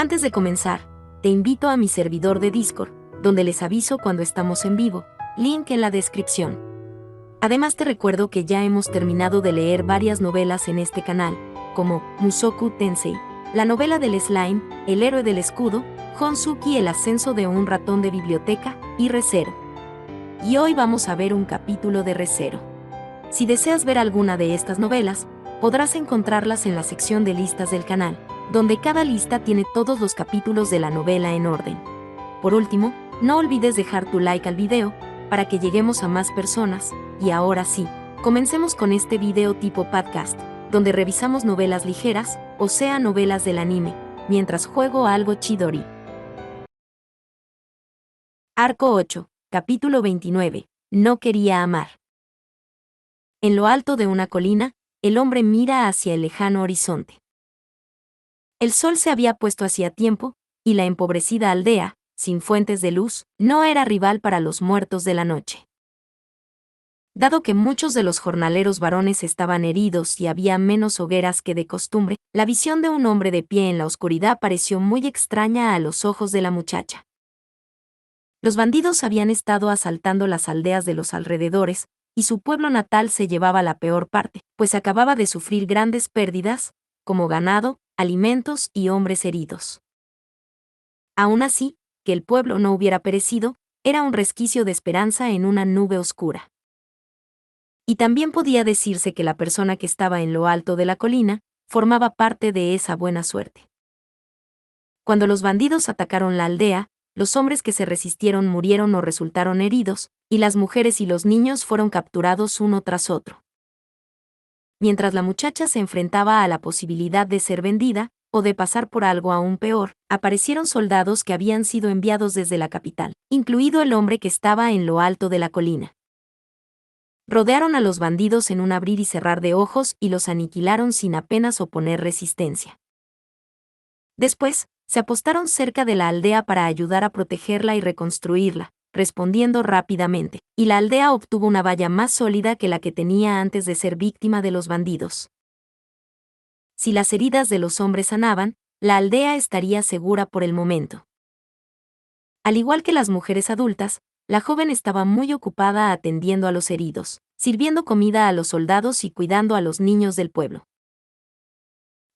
Antes de comenzar, te invito a mi servidor de Discord, donde les aviso cuando estamos en vivo, link en la descripción. Además te recuerdo que ya hemos terminado de leer varias novelas en este canal, como Mushoku Tensei, la novela del slime, El héroe del escudo, Honsuki, el ascenso de un ratón de biblioteca, y Re:Zero. Y hoy vamos a ver un capítulo de Re:Zero. Si deseas ver alguna de estas novelas, podrás encontrarlas en la sección de listas del canal, donde cada lista tiene todos los capítulos de la novela en orden. Por último, no olvides dejar tu like al video, para que lleguemos a más personas, y ahora sí, comencemos con este video tipo podcast, donde revisamos novelas ligeras, o sea novelas del anime, mientras juego algo Chidori. Arco 8, capítulo 29, No quería amar. En lo alto de una colina, el hombre mira hacia el lejano horizonte. El sol se había puesto hacía tiempo, y la empobrecida aldea, sin fuentes de luz, no era rival para los muertos de la noche. Dado que muchos de los jornaleros varones estaban heridos y había menos hogueras que de costumbre, la visión de un hombre de pie en la oscuridad pareció muy extraña a los ojos de la muchacha. Los bandidos habían estado asaltando las aldeas de los alrededores, y su pueblo natal se llevaba la peor parte, pues acababa de sufrir grandes pérdidas, como ganado, alimentos y hombres heridos. Aún así, que el pueblo no hubiera perecido, era un resquicio de esperanza en una nube oscura. Y también podía decirse que la persona que estaba en lo alto de la colina formaba parte de esa buena suerte. Cuando los bandidos atacaron la aldea, los hombres que se resistieron murieron o resultaron heridos, y las mujeres y los niños fueron capturados uno tras otro. Mientras la muchacha se enfrentaba a la posibilidad de ser vendida, o de pasar por algo aún peor, aparecieron soldados que habían sido enviados desde la capital, incluido el hombre que estaba en lo alto de la colina. Rodearon a los bandidos en un abrir y cerrar de ojos y los aniquilaron sin apenas oponer resistencia. Después, se apostaron cerca de la aldea para ayudar a protegerla y reconstruirla, respondiendo rápidamente, y la aldea obtuvo una valla más sólida que la que tenía antes de ser víctima de los bandidos. Si las heridas de los hombres sanaban, la aldea estaría segura por el momento. Al igual que las mujeres adultas, la joven estaba muy ocupada atendiendo a los heridos, sirviendo comida a los soldados y cuidando a los niños del pueblo.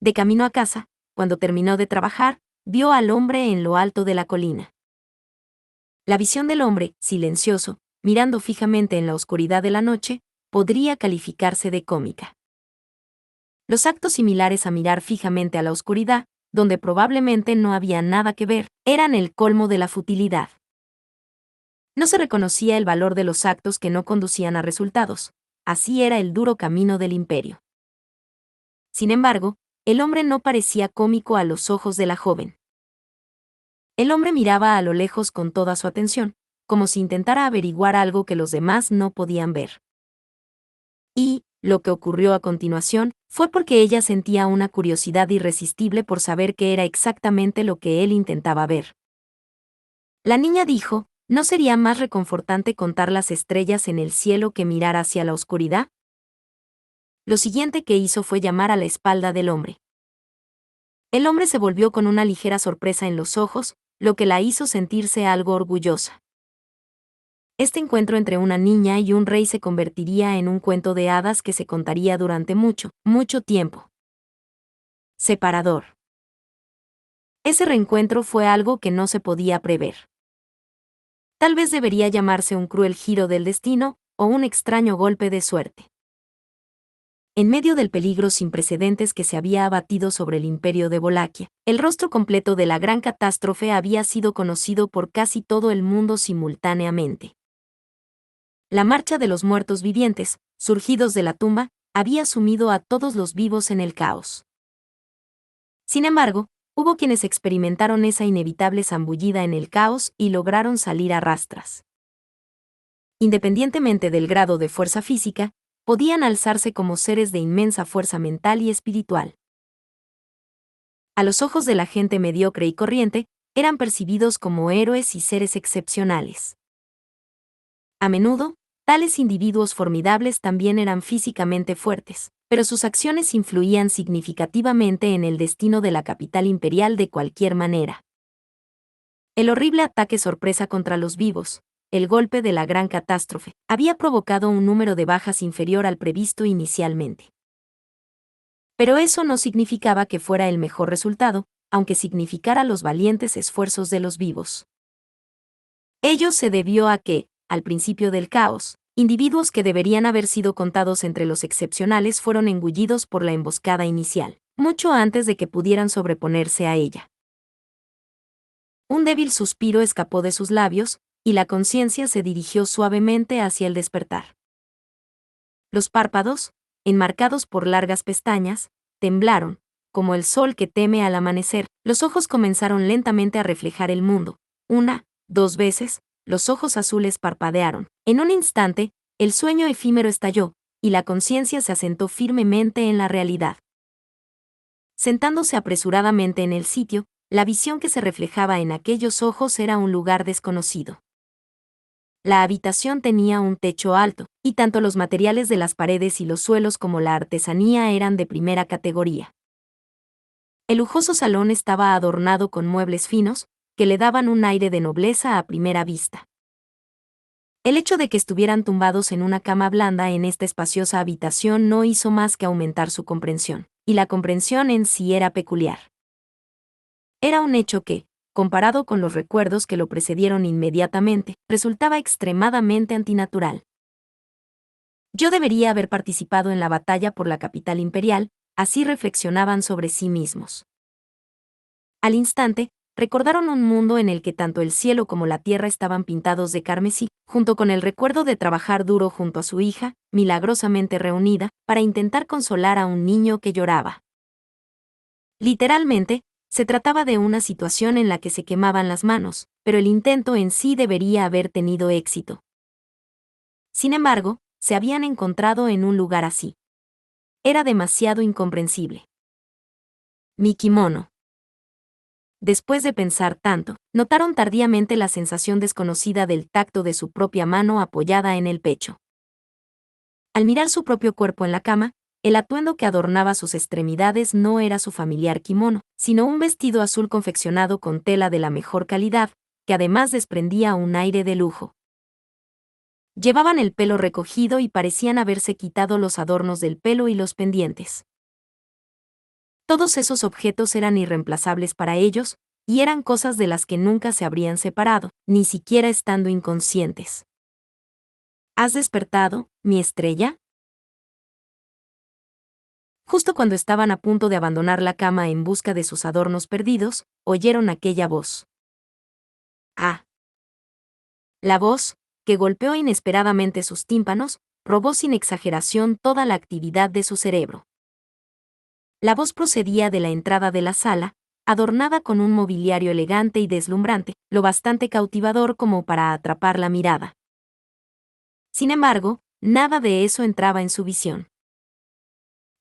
De camino a casa, cuando terminó de trabajar, vio al hombre en lo alto de la colina. La visión del hombre, silencioso, mirando fijamente en la oscuridad de la noche, podría calificarse de cómica. Los actos similares a mirar fijamente a la oscuridad, donde probablemente no había nada que ver, eran el colmo de la futilidad. No se reconocía el valor de los actos que no conducían a resultados, así era el duro camino del imperio. Sin embargo, el hombre no parecía cómico a los ojos de la joven. El hombre miraba a lo lejos con toda su atención, como si intentara averiguar algo que los demás no podían ver. Y, lo que ocurrió a continuación, fue porque ella sentía una curiosidad irresistible por saber qué era exactamente lo que él intentaba ver. La niña dijo, ¿no sería más reconfortante contar las estrellas en el cielo que mirar hacia la oscuridad? Lo siguiente que hizo fue llamar a la espalda del hombre. El hombre se volvió con una ligera sorpresa en los ojos, lo que la hizo sentirse algo orgullosa. Este encuentro entre una niña y un rey se convertiría en un cuento de hadas que se contaría durante mucho, mucho tiempo. Separador. Ese reencuentro fue algo que no se podía prever. Tal vez debería llamarse un cruel giro del destino, o un extraño golpe de suerte. En medio del peligro sin precedentes que se había abatido sobre el imperio de Wallachia, el rostro completo de la gran catástrofe había sido conocido por casi todo el mundo simultáneamente. La marcha de los muertos vivientes, surgidos de la tumba, había sumido a todos los vivos en el caos. Sin embargo, hubo quienes experimentaron esa inevitable zambullida en el caos y lograron salir a rastras. Independientemente del grado de fuerza física, podían alzarse como seres de inmensa fuerza mental y espiritual. A los ojos de la gente mediocre y corriente, eran percibidos como héroes y seres excepcionales. A menudo, Tales individuos formidables también eran físicamente fuertes, pero sus acciones influían significativamente en el destino de la capital imperial de cualquier manera. El horrible ataque sorpresa contra los vivos, el golpe de la gran catástrofe, había provocado un número de bajas inferior al previsto inicialmente. Pero eso no significaba que fuera el mejor resultado, aunque significara los valientes esfuerzos de los vivos. Ello se debió a que, al principio del caos, individuos que deberían haber sido contados entre los excepcionales fueron engullidos por la emboscada inicial, mucho antes de que pudieran sobreponerse a ella. Un débil suspiro escapó de sus labios, y la conciencia se dirigió suavemente hacia el despertar. Los párpados, enmarcados por largas pestañas, temblaron, como el sol que teme al amanecer. Los ojos comenzaron lentamente a reflejar el mundo. Una, dos veces, los ojos azules parpadearon. En un instante, el sueño efímero estalló, y la conciencia se asentó firmemente en la realidad. Sentándose apresuradamente en el sitio, la visión que se reflejaba en aquellos ojos era un lugar desconocido. La habitación tenía un techo alto, y tanto los materiales de las paredes y los suelos como la artesanía eran de primera categoría. El lujoso salón estaba adornado con muebles finos, que le daban un aire de nobleza a primera vista. El hecho de que estuvieran tumbados en una cama blanda en esta espaciosa habitación no hizo más que aumentar su comprensión, y la comprensión en sí era peculiar. Era un hecho que, comparado con los recuerdos que lo precedieron inmediatamente, resultaba extremadamente antinatural. Yo debería haber participado en la batalla por la capital imperial, así reflexionaban sobre sí mismos. Al instante, recordaron un mundo en el que tanto el cielo como la tierra estaban pintados de carmesí, junto con el recuerdo de trabajar duro junto a su hija, milagrosamente reunida, para intentar consolar a un niño que lloraba. Literalmente, se trataba de una situación en la que se quemaban las manos, pero el intento en sí debería haber tenido éxito. Sin embargo, se habían encontrado en un lugar así. Era demasiado incomprensible. Mi kimono. Después de pensar tanto, notaron tardíamente la sensación desconocida del tacto de su propia mano apoyada en el pecho. Al mirar su propio cuerpo en la cama, el atuendo que adornaba sus extremidades no era su familiar kimono, sino un vestido azul confeccionado con tela de la mejor calidad, que además desprendía un aire de lujo. Llevaban el pelo recogido y parecían haberse quitado los adornos del pelo y los pendientes. Todos esos objetos eran irreemplazables para ellos, y eran cosas de las que nunca se habrían separado, ni siquiera estando inconscientes. ¿Has despertado, mi estrella? Justo cuando estaban a punto de abandonar la cama en busca de sus adornos perdidos, oyeron aquella voz. Ah. La voz, que golpeó inesperadamente sus tímpanos, robó sin exageración toda la actividad de su cerebro. La voz procedía de la entrada de la sala, adornada con un mobiliario elegante y deslumbrante, lo bastante cautivador como para atrapar la mirada. Sin embargo, nada de eso entraba en su visión.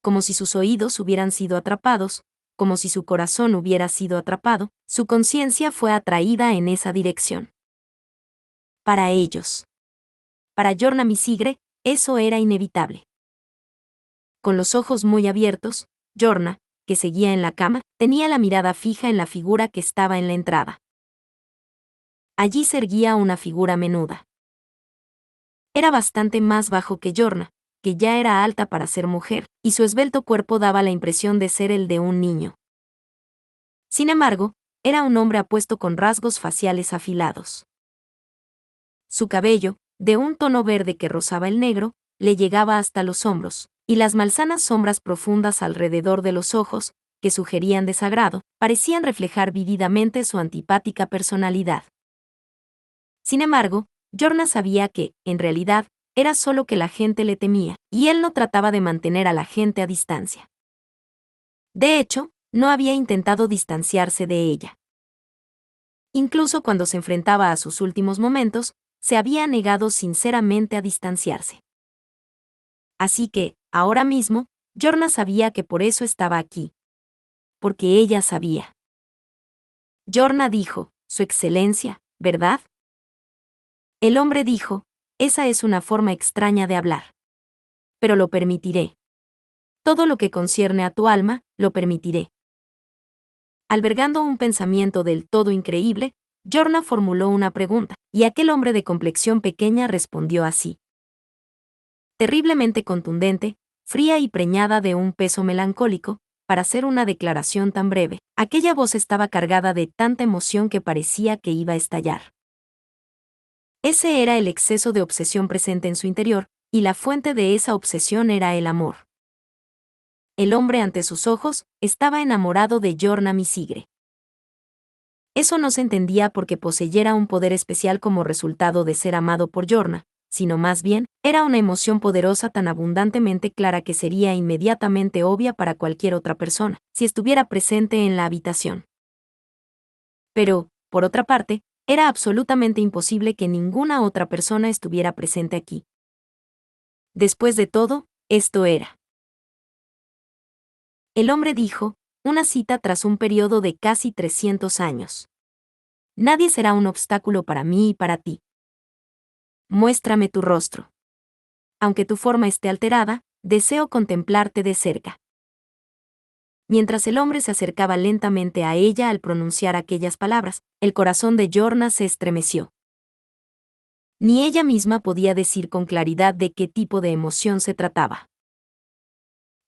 Como si sus oídos hubieran sido atrapados, como si su corazón hubiera sido atrapado, su conciencia fue atraída en esa dirección. Para ellos. Para Yorna Misigre, eso era inevitable. Con los ojos muy abiertos, Yorna, que seguía en la cama, tenía la mirada fija en la figura que estaba en la entrada. Allí se erguía una figura menuda. Era bastante más bajo que Yorna, que ya era alta para ser mujer, y su esbelto cuerpo daba la impresión de ser el de un niño. Sin embargo, era un hombre apuesto con rasgos faciales afilados. Su cabello, de un tono verde que rozaba el negro, le llegaba hasta los hombros, y las malsanas sombras profundas alrededor de los ojos, que sugerían desagrado, parecían reflejar vívidamente su antipática personalidad. Sin embargo, Yorna sabía que, en realidad, era solo que la gente le temía, y él no trataba de mantener a la gente a distancia. De hecho, no había intentado distanciarse de ella. Incluso cuando se enfrentaba a sus últimos momentos, se había negado sinceramente a distanciarse. Así que, ahora mismo, Yorna sabía que por eso estaba aquí. Porque ella sabía. Yorna dijo, Su Excelencia, ¿verdad? El hombre dijo, esa es una forma extraña de hablar. Pero lo permitiré. Todo lo que concierne a tu alma, lo permitiré. Albergando un pensamiento del todo increíble, Yorna formuló una pregunta, y aquel hombre de complexión pequeña respondió así. Terriblemente contundente, fría y preñada de un peso melancólico, para hacer una declaración tan breve, aquella voz estaba cargada de tanta emoción que parecía que iba a estallar. Ese era el exceso de obsesión presente en su interior, y la fuente de esa obsesión era el amor. El hombre ante sus ojos estaba enamorado de Yorna Misigre. Eso no se entendía porque poseyera un poder especial como resultado de ser amado por Yorna, sino más bien, era una emoción poderosa tan abundantemente clara que sería inmediatamente obvia para cualquier otra persona, si estuviera presente en la habitación. Pero, por otra parte, era absolutamente imposible que ninguna otra persona estuviera presente aquí. Después de todo, esto era. El hombre dijo, una cita tras un periodo de casi 300 años. Nadie será un obstáculo para mí y para ti. Muéstrame tu rostro. Aunque tu forma esté alterada, deseo contemplarte de cerca. Mientras el hombre se acercaba lentamente a ella al pronunciar aquellas palabras, el corazón de Yorna se estremeció. Ni ella misma podía decir con claridad de qué tipo de emoción se trataba.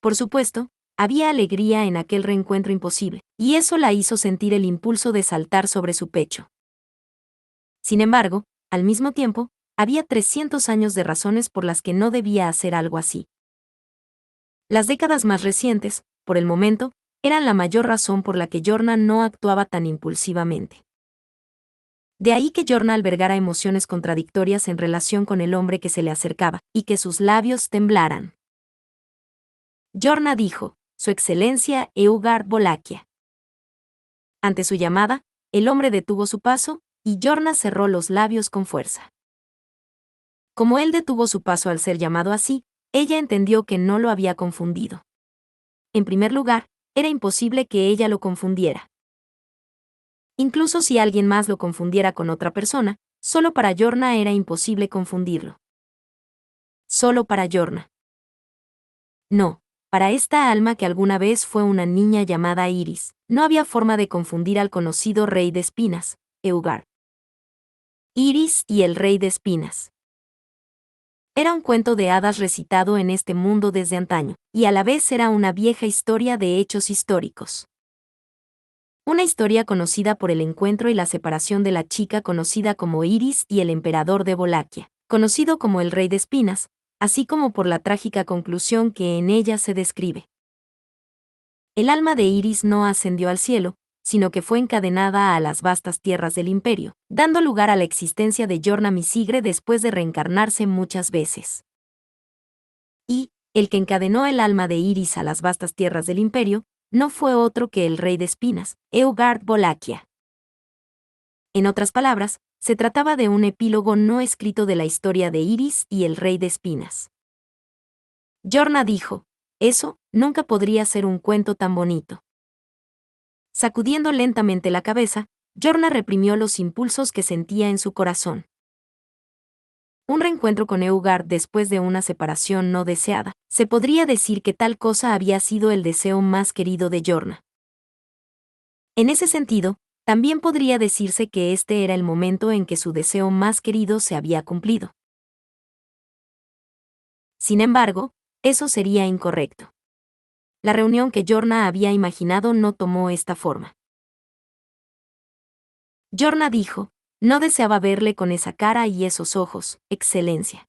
Por supuesto, había alegría en aquel reencuentro imposible, y eso la hizo sentir el impulso de saltar sobre su pecho. Sin embargo, al mismo tiempo, había 300 años de razones por las que no debía hacer algo así. Las décadas más recientes, por el momento, eran la mayor razón por la que Yorna no actuaba tan impulsivamente. De ahí que Yorna albergara emociones contradictorias en relación con el hombre que se le acercaba, y que sus labios temblaran. Yorna dijo, Su Excelencia Eugard Bolaquia. Ante su llamada, el hombre detuvo su paso, y Yorna cerró los labios con fuerza. Como él detuvo su paso al ser llamado así, ella entendió que no lo había confundido. En primer lugar, era imposible que ella lo confundiera. Incluso si alguien más lo confundiera con otra persona, solo para Yorna era imposible confundirlo. Solo para Yorna. No, para esta alma que alguna vez fue una niña llamada Iris, no había forma de confundir al conocido rey de espinas, Eugard. Iris y el rey de espinas. Era un cuento de hadas recitado en este mundo desde antaño, y a la vez era una vieja historia de hechos históricos. Una historia conocida por el encuentro y la separación de la chica conocida como Iris y el emperador de Bolaquia, conocido como el rey de espinas, así como por la trágica conclusión que en ella se describe. El alma de Iris no ascendió al cielo, sino que fue encadenada a las vastas tierras del imperio, dando lugar a la existencia de Yorna Misigre después de reencarnarse muchas veces. Y, el que encadenó el alma de Iris a las vastas tierras del imperio, no fue otro que el rey de espinas, Eugard Bolaquia. En otras palabras, se trataba de un epílogo no escrito de la historia de Iris y el rey de espinas. Yorna dijo, eso nunca podría ser un cuento tan bonito. Sacudiendo lentamente la cabeza, Yorna reprimió los impulsos que sentía en su corazón. Un reencuentro con Eugard después de una separación no deseada, se podría decir que tal cosa había sido el deseo más querido de Yorna. En ese sentido, también podría decirse que este era el momento en que su deseo más querido se había cumplido. Sin embargo, eso sería incorrecto. La reunión que Yorna había imaginado no tomó esta forma. Yorna dijo, no deseaba verle con esa cara y esos ojos, Excelencia.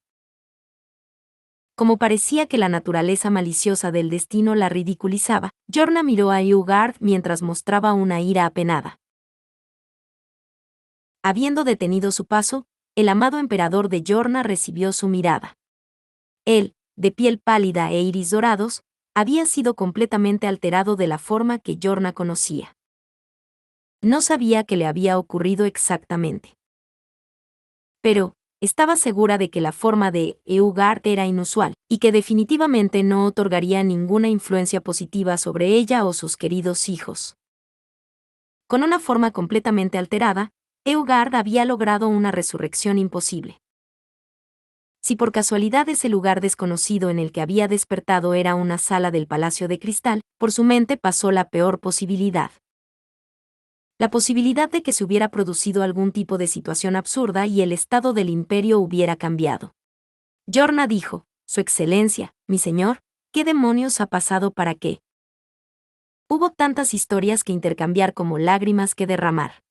Como parecía que la naturaleza maliciosa del destino la ridiculizaba, Yorna miró a Eugard mientras mostraba una ira apenada. Habiendo detenido su paso, el amado emperador de Yorna recibió su mirada. Él, de piel pálida e iris dorados, había sido completamente alterado de la forma que Yorna conocía. No sabía qué le había ocurrido exactamente. Pero, estaba segura de que la forma de Eugard era inusual, y que definitivamente no otorgaría ninguna influencia positiva sobre ella o sus queridos hijos. Con una forma completamente alterada, Eugard había logrado una resurrección imposible. Si por casualidad ese lugar desconocido en el que había despertado era una sala del Palacio de Cristal, por su mente pasó la peor posibilidad. La posibilidad de que se hubiera producido algún tipo de situación absurda y el estado del imperio hubiera cambiado. Yorna dijo: Su Excelencia, mi señor, ¿qué demonios ha pasado para qué? Hubo tantas historias que intercambiar como lágrimas que derramar.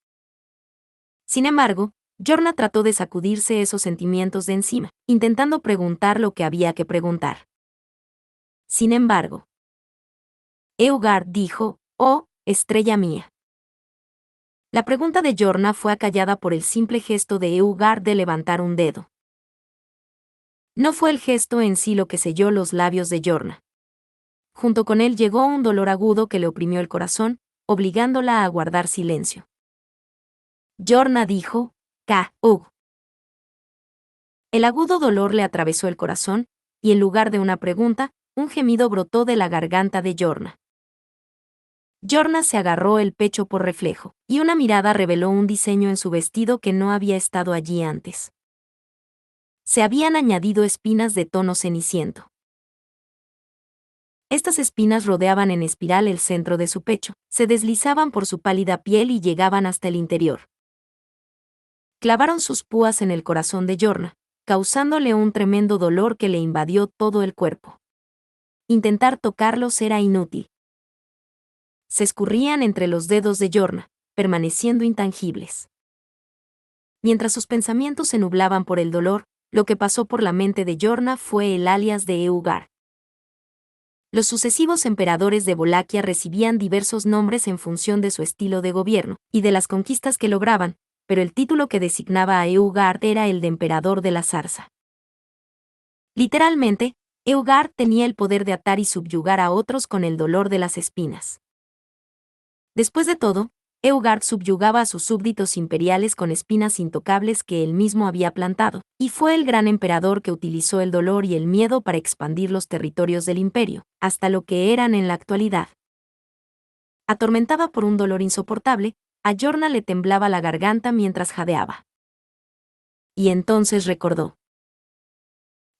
Sin embargo, Yorna trató de sacudirse esos sentimientos de encima, intentando preguntar lo que había que preguntar. Sin embargo, Eugard dijo: «Oh, estrella mía». La pregunta de Yorna fue acallada por el simple gesto de Eugard de levantar un dedo. No fue el gesto en sí lo que selló los labios de Yorna. Junto con él llegó un dolor agudo que le oprimió el corazón, obligándola a guardar silencio. Yorna dijo: «K-Ug». El agudo dolor le atravesó el corazón, y en lugar de una pregunta, un gemido brotó de la garganta de Yorna. Yorna se agarró el pecho por reflejo, y una mirada reveló un diseño en su vestido que no había estado allí antes. Se habían añadido espinas de tono ceniciento. Estas espinas rodeaban en espiral el centro de su pecho, se deslizaban por su pálida piel y llegaban hasta el interior. Clavaron sus púas en el corazón de Yorna, causándole un tremendo dolor que le invadió todo el cuerpo. Intentar tocarlos era inútil. Se escurrían entre los dedos de Yorna, permaneciendo intangibles. Mientras sus pensamientos se nublaban por el dolor, lo que pasó por la mente de Yorna fue el alias de Eugard. Los sucesivos emperadores de Valaquia recibían diversos nombres en función de su estilo de gobierno y de las conquistas que lograban, pero el título que designaba a Eugard era el de emperador de la zarza. Literalmente, Eugard tenía el poder de atar y subyugar a otros con el dolor de las espinas. Después de todo, Eugard subyugaba a sus súbditos imperiales con espinas intocables que él mismo había plantado, y fue el gran emperador que utilizó el dolor y el miedo para expandir los territorios del imperio, hasta lo que eran en la actualidad. Atormentada por un dolor insoportable, a Yorna le temblaba la garganta mientras jadeaba. Y entonces recordó.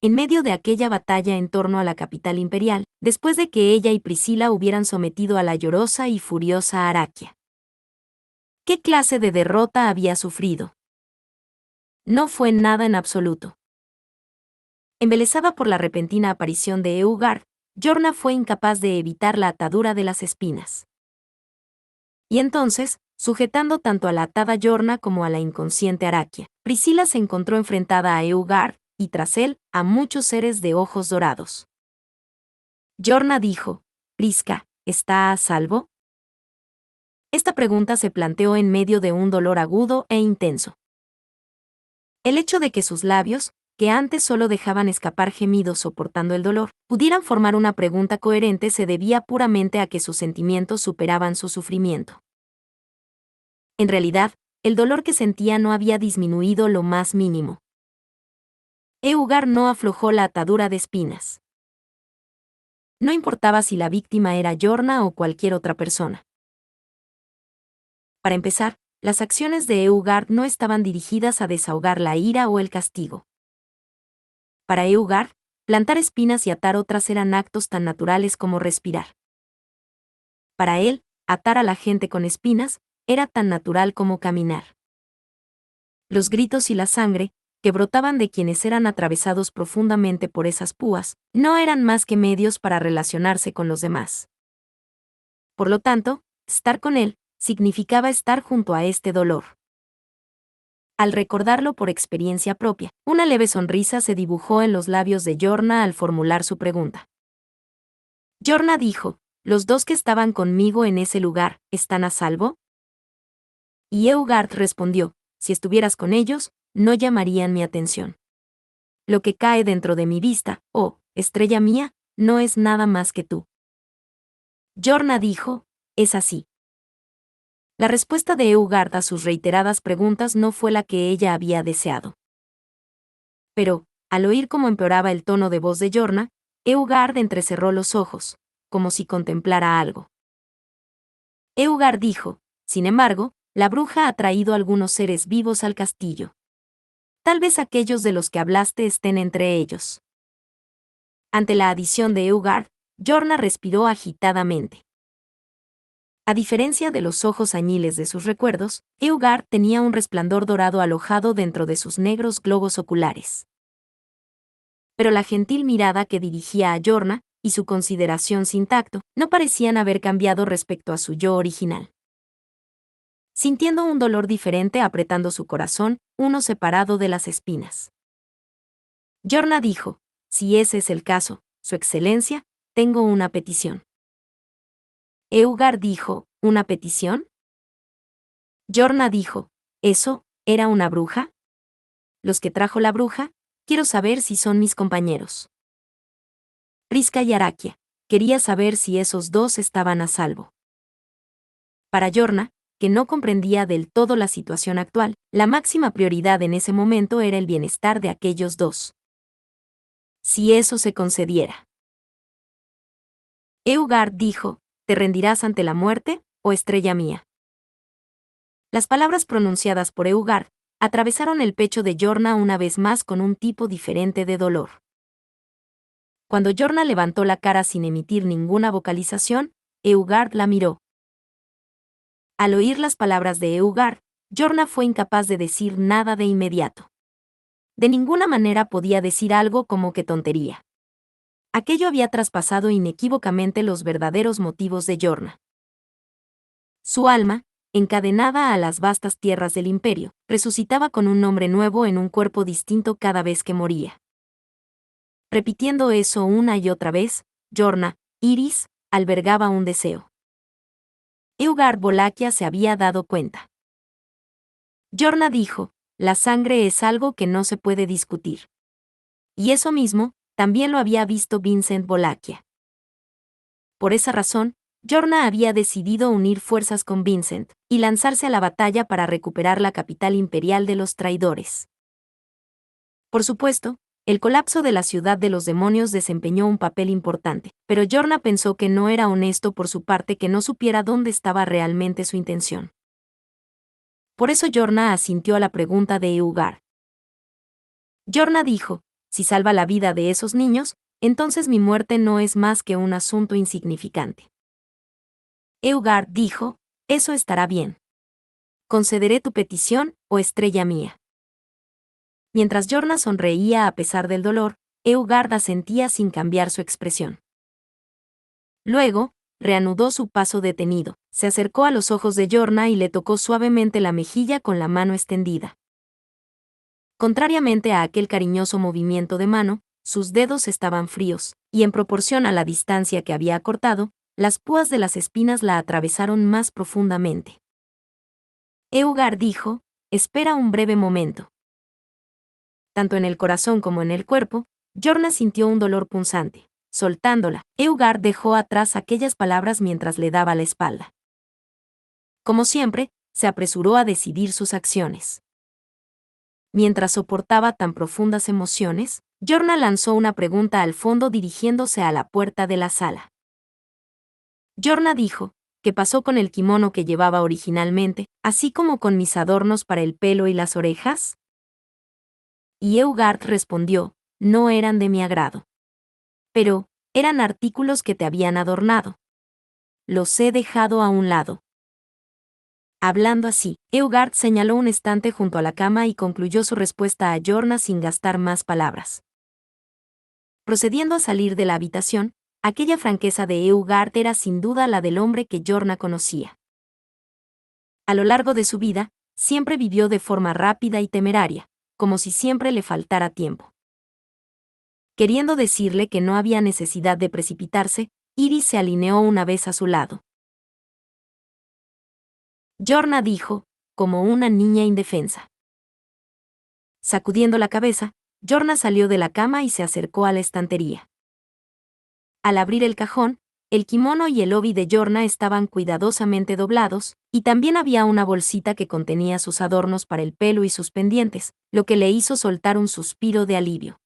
En medio de aquella batalla en torno a la capital imperial, después de que ella y Priscila hubieran sometido a la llorosa y furiosa Araquia. ¿Qué clase de derrota había sufrido? No fue nada en absoluto. Embelesada por la repentina aparición de Eugard, Yorna fue incapaz de evitar la atadura de las espinas. Y entonces, sujetando tanto a la atada Yorna como a la inconsciente Araquia, Priscila se encontró enfrentada a Eugard, y tras él, a muchos seres de ojos dorados. Yorna dijo: «Prisca, ¿está a salvo?». Esta pregunta se planteó en medio de un dolor agudo e intenso. El hecho de que sus labios, que antes solo dejaban escapar gemidos soportando el dolor, pudieran formar una pregunta coherente se debía puramente a que sus sentimientos superaban su sufrimiento. En realidad, el dolor que sentía no había disminuido lo más mínimo. Eugard no aflojó la atadura de espinas. No importaba si la víctima era Yorna o cualquier otra persona. Para empezar, las acciones de Eugard no estaban dirigidas a desahogar la ira o el castigo. Para Eugard, plantar espinas y atar otras eran actos tan naturales como respirar. Para él, atar a la gente con espinas era tan natural como caminar. Los gritos y la sangre, que brotaban de quienes eran atravesados profundamente por esas púas, no eran más que medios para relacionarse con los demás. Por lo tanto, estar con él significaba estar junto a este dolor. Al recordarlo por experiencia propia, una leve sonrisa se dibujó en los labios de Yorna al formular su pregunta. Yorna dijo: «¿Los dos que estaban conmigo en ese lugar están a salvo?». Y Eugard respondió: «Si estuvieras con ellos, no llamarían mi atención. Lo que cae dentro de mi vista, oh, estrella mía, no es nada más que tú». Yorna dijo: «Es así». La respuesta de Eugard a sus reiteradas preguntas no fue la que ella había deseado. Pero, al oír cómo empeoraba el tono de voz de Yorna, Eugard entrecerró los ojos, como si contemplara algo. Eugard dijo: «Sin embargo, la bruja ha traído algunos seres vivos al castillo. Tal vez aquellos de los que hablaste estén entre ellos. Ante la adición de Eugard, Jorna respiró agitadamente. A diferencia de los ojos añiles de sus recuerdos, Eugard tenía un resplandor dorado alojado dentro de sus negros globos oculares. Pero la gentil mirada que dirigía a Jorna, y su consideración sin tacto, no parecían haber cambiado respecto a su yo original. Sintiendo un dolor diferente apretando su corazón, uno separado de las espinas. Jorna dijo: si ese es el caso, Su Excelencia, tengo una petición. Eugard dijo: ¿una petición? Jorna dijo: ¿eso era una bruja? Los que trajo la bruja, quiero saber si son mis compañeros. Prisca y Araquia, quería saber si esos dos estaban a salvo. Para Jorna, que no comprendía del todo la situación actual, la máxima prioridad en ese momento era el bienestar de aquellos dos. Si eso se concediera. Eugard dijo: ¿te rendirás ante la muerte, oh estrella mía? Las palabras pronunciadas por Eugard atravesaron el pecho de Jorna una vez más con un tipo diferente de dolor. Cuando Jorna levantó la cara sin emitir ninguna vocalización, Eugard la miró. Al oír las palabras de Eugard, Jorna fue incapaz de decir nada de inmediato. De ninguna manera podía decir algo como que tontería. Aquello había traspasado inequívocamente los verdaderos motivos de Jorna. Su alma, encadenada a las vastas tierras del imperio, resucitaba con un nombre nuevo en un cuerpo distinto cada vez que moría. Repitiendo eso una y otra vez, Jorna, Iris, albergaba un deseo. Eugard Bolaquia se había dado cuenta. Jorna dijo: la sangre es algo que no se puede discutir. Y eso mismo, también lo había visto Vincent Bolaquia. Por esa razón, Jorna había decidido unir fuerzas con Vincent y lanzarse a la batalla para recuperar la capital imperial de los traidores. Por supuesto, el colapso de la ciudad de los demonios desempeñó un papel importante, pero Jorna pensó que no era honesto por su parte que no supiera dónde estaba realmente su intención. Por eso Jorna asintió a la pregunta de Eugard. Jorna dijo: si salva la vida de esos niños, entonces mi muerte no es más que un asunto insignificante. Eugard dijo: eso estará bien. Concederé tu petición, oh estrella mía. Mientras Jorna sonreía a pesar del dolor, Eugard asentía sin cambiar su expresión. Luego, reanudó su paso detenido, se acercó a los ojos de Jorna y le tocó suavemente la mejilla con la mano extendida. Contrariamente a aquel cariñoso movimiento de mano, sus dedos estaban fríos, y en proporción a la distancia que había acortado, las púas de las espinas la atravesaron más profundamente. Eugard dijo: espera un breve momento. Tanto en el corazón como en el cuerpo, Jorna sintió un dolor punzante. Soltándola, Eugard dejó atrás aquellas palabras mientras le daba la espalda. Como siempre, se apresuró a decidir sus acciones. Mientras soportaba tan profundas emociones, Jorna lanzó una pregunta al fondo dirigiéndose a la puerta de la sala. Jorna dijo: ¿qué pasó con el kimono que llevaba originalmente, así como con mis adornos para el pelo y las orejas? Y Eugard respondió: no eran de mi agrado. Pero, eran artículos que te habían adornado. Los he dejado a un lado. Hablando así, Eugard señaló un estante junto a la cama y concluyó su respuesta a Jorna sin gastar más palabras. Procediendo a salir de la habitación, aquella franqueza de Eugard era sin duda la del hombre que Jorna conocía. A lo largo de su vida, siempre vivió de forma rápida y temeraria, como si siempre le faltara tiempo. Queriendo decirle que no había necesidad de precipitarse, Iris se alineó una vez a su lado. Jorna dijo, como una niña indefensa. Sacudiendo la cabeza, Jorna salió de la cama y se acercó a la estantería. Al abrir el cajón, el kimono y el obi de Jorna estaban cuidadosamente doblados, y también había una bolsita que contenía sus adornos para el pelo y sus pendientes, lo que le hizo soltar un suspiro de alivio.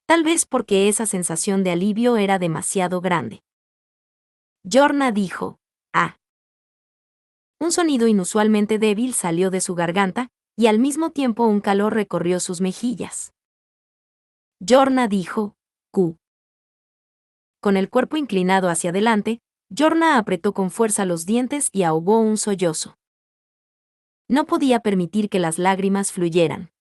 Tal vez porque esa sensación de alivio era demasiado grande. Jorna dijo: «Ah». Un sonido inusualmente débil salió de su garganta, y al mismo tiempo un calor recorrió sus mejillas. Jorna dijo, «Q». Con el cuerpo inclinado hacia adelante, Jorna apretó con fuerza los dientes y ahogó un sollozo. No podía permitir que las lágrimas fluyeran.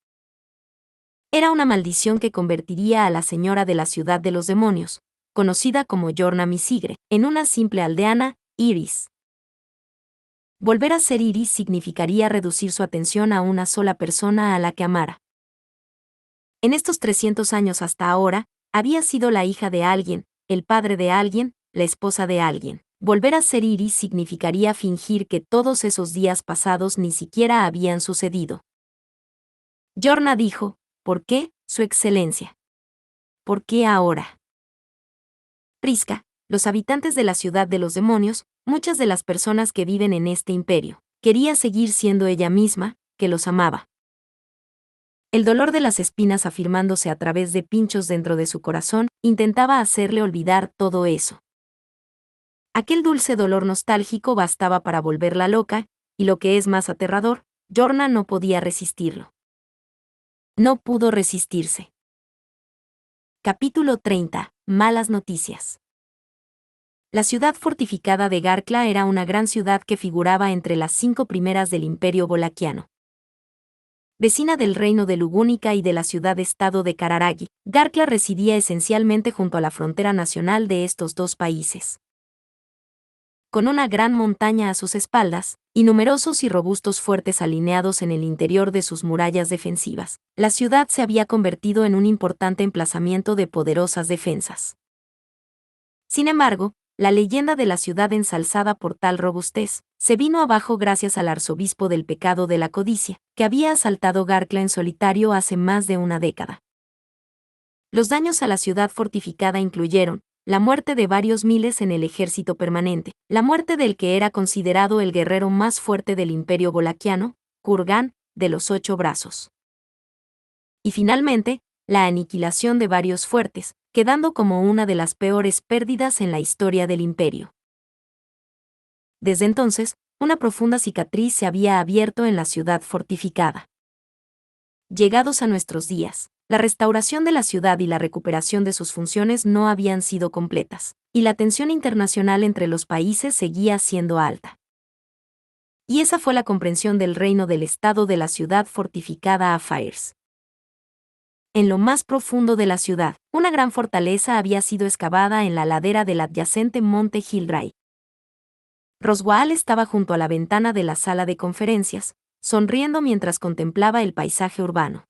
Era una maldición que convertiría a la señora de la ciudad de los demonios, conocida como Jorna Misigre, en una simple aldeana, Iris. Volver a ser Iris significaría reducir su atención a una sola persona a la que amara. En estos 300 años hasta ahora, había sido la hija de alguien, el padre de alguien, la esposa de alguien. Volver a ser Iris significaría fingir que todos esos días pasados ni siquiera habían sucedido. Jorna dijo, «¿Por qué, Su Excelencia? ¿Por qué ahora?» Prisca, los habitantes de la ciudad de los demonios, muchas de las personas que viven en este imperio, quería seguir siendo ella misma, que los amaba. El dolor de las espinas afirmándose a través de pinchos dentro de su corazón, intentaba hacerle olvidar todo eso. Aquel dulce dolor nostálgico bastaba para volverla loca, y lo que es más aterrador, Jorna no podía resistirlo. No pudo resistirse. Capítulo 30. Malas noticias. La ciudad fortificada de Garkla era una gran ciudad que figuraba entre las 5 primeras del Imperio Bolaquiano. Vecina del reino de Lugúnica y de la ciudad-estado de Kararagi, Garkla residía esencialmente junto a la frontera nacional de estos dos países. Con una gran montaña a sus espaldas, y numerosos y robustos fuertes alineados en el interior de sus murallas defensivas, la ciudad se había convertido en un importante emplazamiento de poderosas defensas. Sin embargo, la leyenda de la ciudad ensalzada por tal robustez, se vino abajo gracias al arzobispo del pecado de la codicia, que había asaltado Garkla en solitario hace más de una década. Los daños a la ciudad fortificada incluyeron la muerte de varios miles en el ejército permanente, la muerte del que era considerado el guerrero más fuerte del imperio bolaquiano, Kurgan, de los 8 brazos. Y finalmente, la aniquilación de varios fuertes, quedando como una de las peores pérdidas en la historia del imperio. Desde entonces, una profunda cicatriz se había abierto en la ciudad fortificada. Llegados a nuestros días, la restauración de la ciudad y la recuperación de sus funciones no habían sido completas, y la tensión internacional entre los países seguía siendo alta. Y esa fue la comprensión del reino del estado de la ciudad fortificada a Fires. En lo más profundo de la ciudad, una gran fortaleza había sido excavada en la ladera del adyacente monte Hildray. Roswaal estaba junto a la ventana de la sala de conferencias, sonriendo mientras contemplaba el paisaje urbano.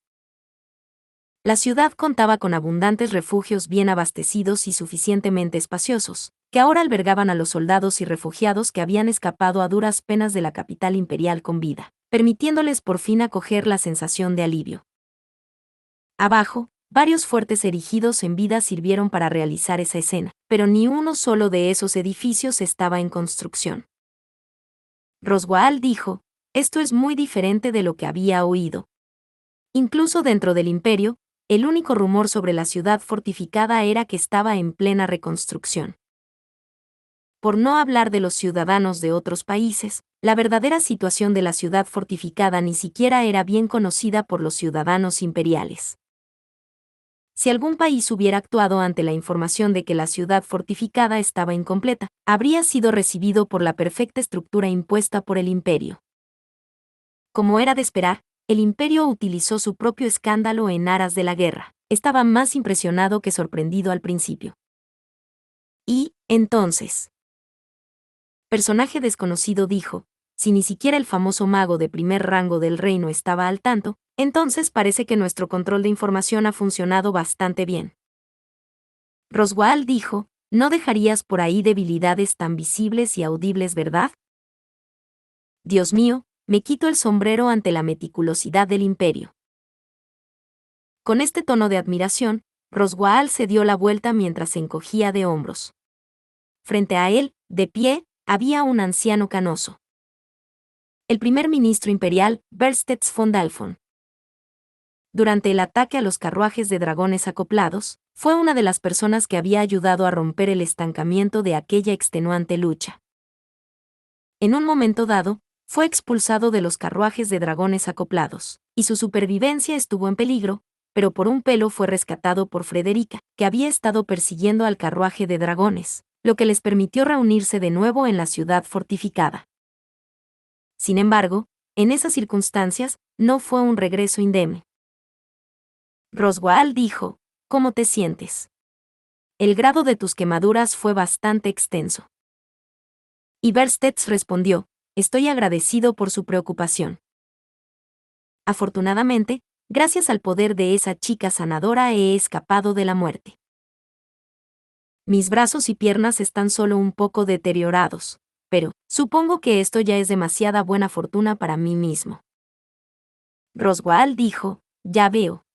La ciudad contaba con abundantes refugios bien abastecidos y suficientemente espaciosos, que ahora albergaban a los soldados y refugiados que habían escapado a duras penas de la capital imperial con vida, permitiéndoles por fin acoger la sensación de alivio. Abajo, varios fuertes erigidos en vida sirvieron para realizar esa escena, pero ni uno solo de esos edificios estaba en construcción. Roswaal dijo, «Esto es muy diferente de lo que había oído». Incluso dentro del imperio, el único rumor sobre la ciudad fortificada era que estaba en plena reconstrucción. Por no hablar de los ciudadanos de otros países, la verdadera situación de la ciudad fortificada ni siquiera era bien conocida por los ciudadanos imperiales. Si algún país hubiera actuado ante la información de que la ciudad fortificada estaba incompleta, habría sido recibido por la perfecta estructura impuesta por el imperio. Como era de esperar, el imperio utilizó su propio escándalo en aras de la guerra. Estaba más impresionado que sorprendido al principio. Y, entonces, personaje desconocido dijo, si ni siquiera el famoso mago de primer rango del reino estaba al tanto, entonces parece que nuestro control de información ha funcionado bastante bien. Roswaal dijo, no dejarías por ahí debilidades tan visibles y audibles, ¿verdad? Dios mío, me quito el sombrero ante la meticulosidad del imperio. Con este tono de admiración, Roswaal se dio la vuelta mientras se encogía de hombros. Frente a él, de pie, había un anciano canoso. El primer ministro imperial, Berstets von Dalfon. Durante el ataque a los carruajes de dragones acoplados, fue una de las personas que había ayudado a romper el estancamiento de aquella extenuante lucha. En un momento dado, Fue expulsado de los carruajes de dragones acoplados, y su supervivencia estuvo en peligro, pero por un pelo fue rescatado por Frederica, que había estado persiguiendo al carruaje de dragones, lo que les permitió reunirse de nuevo en la ciudad fortificada. Sin embargo, en esas circunstancias, no fue un regreso indemne. Roswaal dijo, ¿cómo te sientes? El grado de tus quemaduras fue bastante extenso. Y Berstets respondió, estoy agradecido por su preocupación. Afortunadamente, gracias al poder de esa chica sanadora he escapado de la muerte. Mis brazos y piernas están solo un poco deteriorados, pero supongo que esto ya es demasiada buena fortuna para mí mismo. Roswaal dijo, ya veo.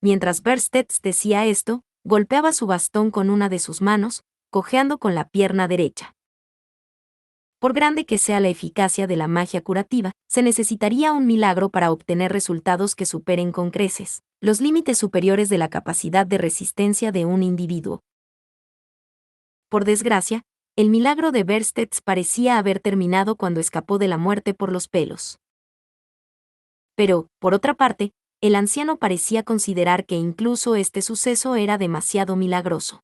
Mientras Berstets decía esto, golpeaba su bastón con una de sus manos, cojeando con la pierna derecha. Por grande que sea la eficacia de la magia curativa, se necesitaría un milagro para obtener resultados que superen con creces los límites superiores de la capacidad de resistencia de un individuo. Por desgracia, el milagro de Berstets parecía haber terminado cuando escapó de la muerte por los pelos. Pero, por otra parte, el anciano parecía considerar que incluso este suceso era demasiado milagroso.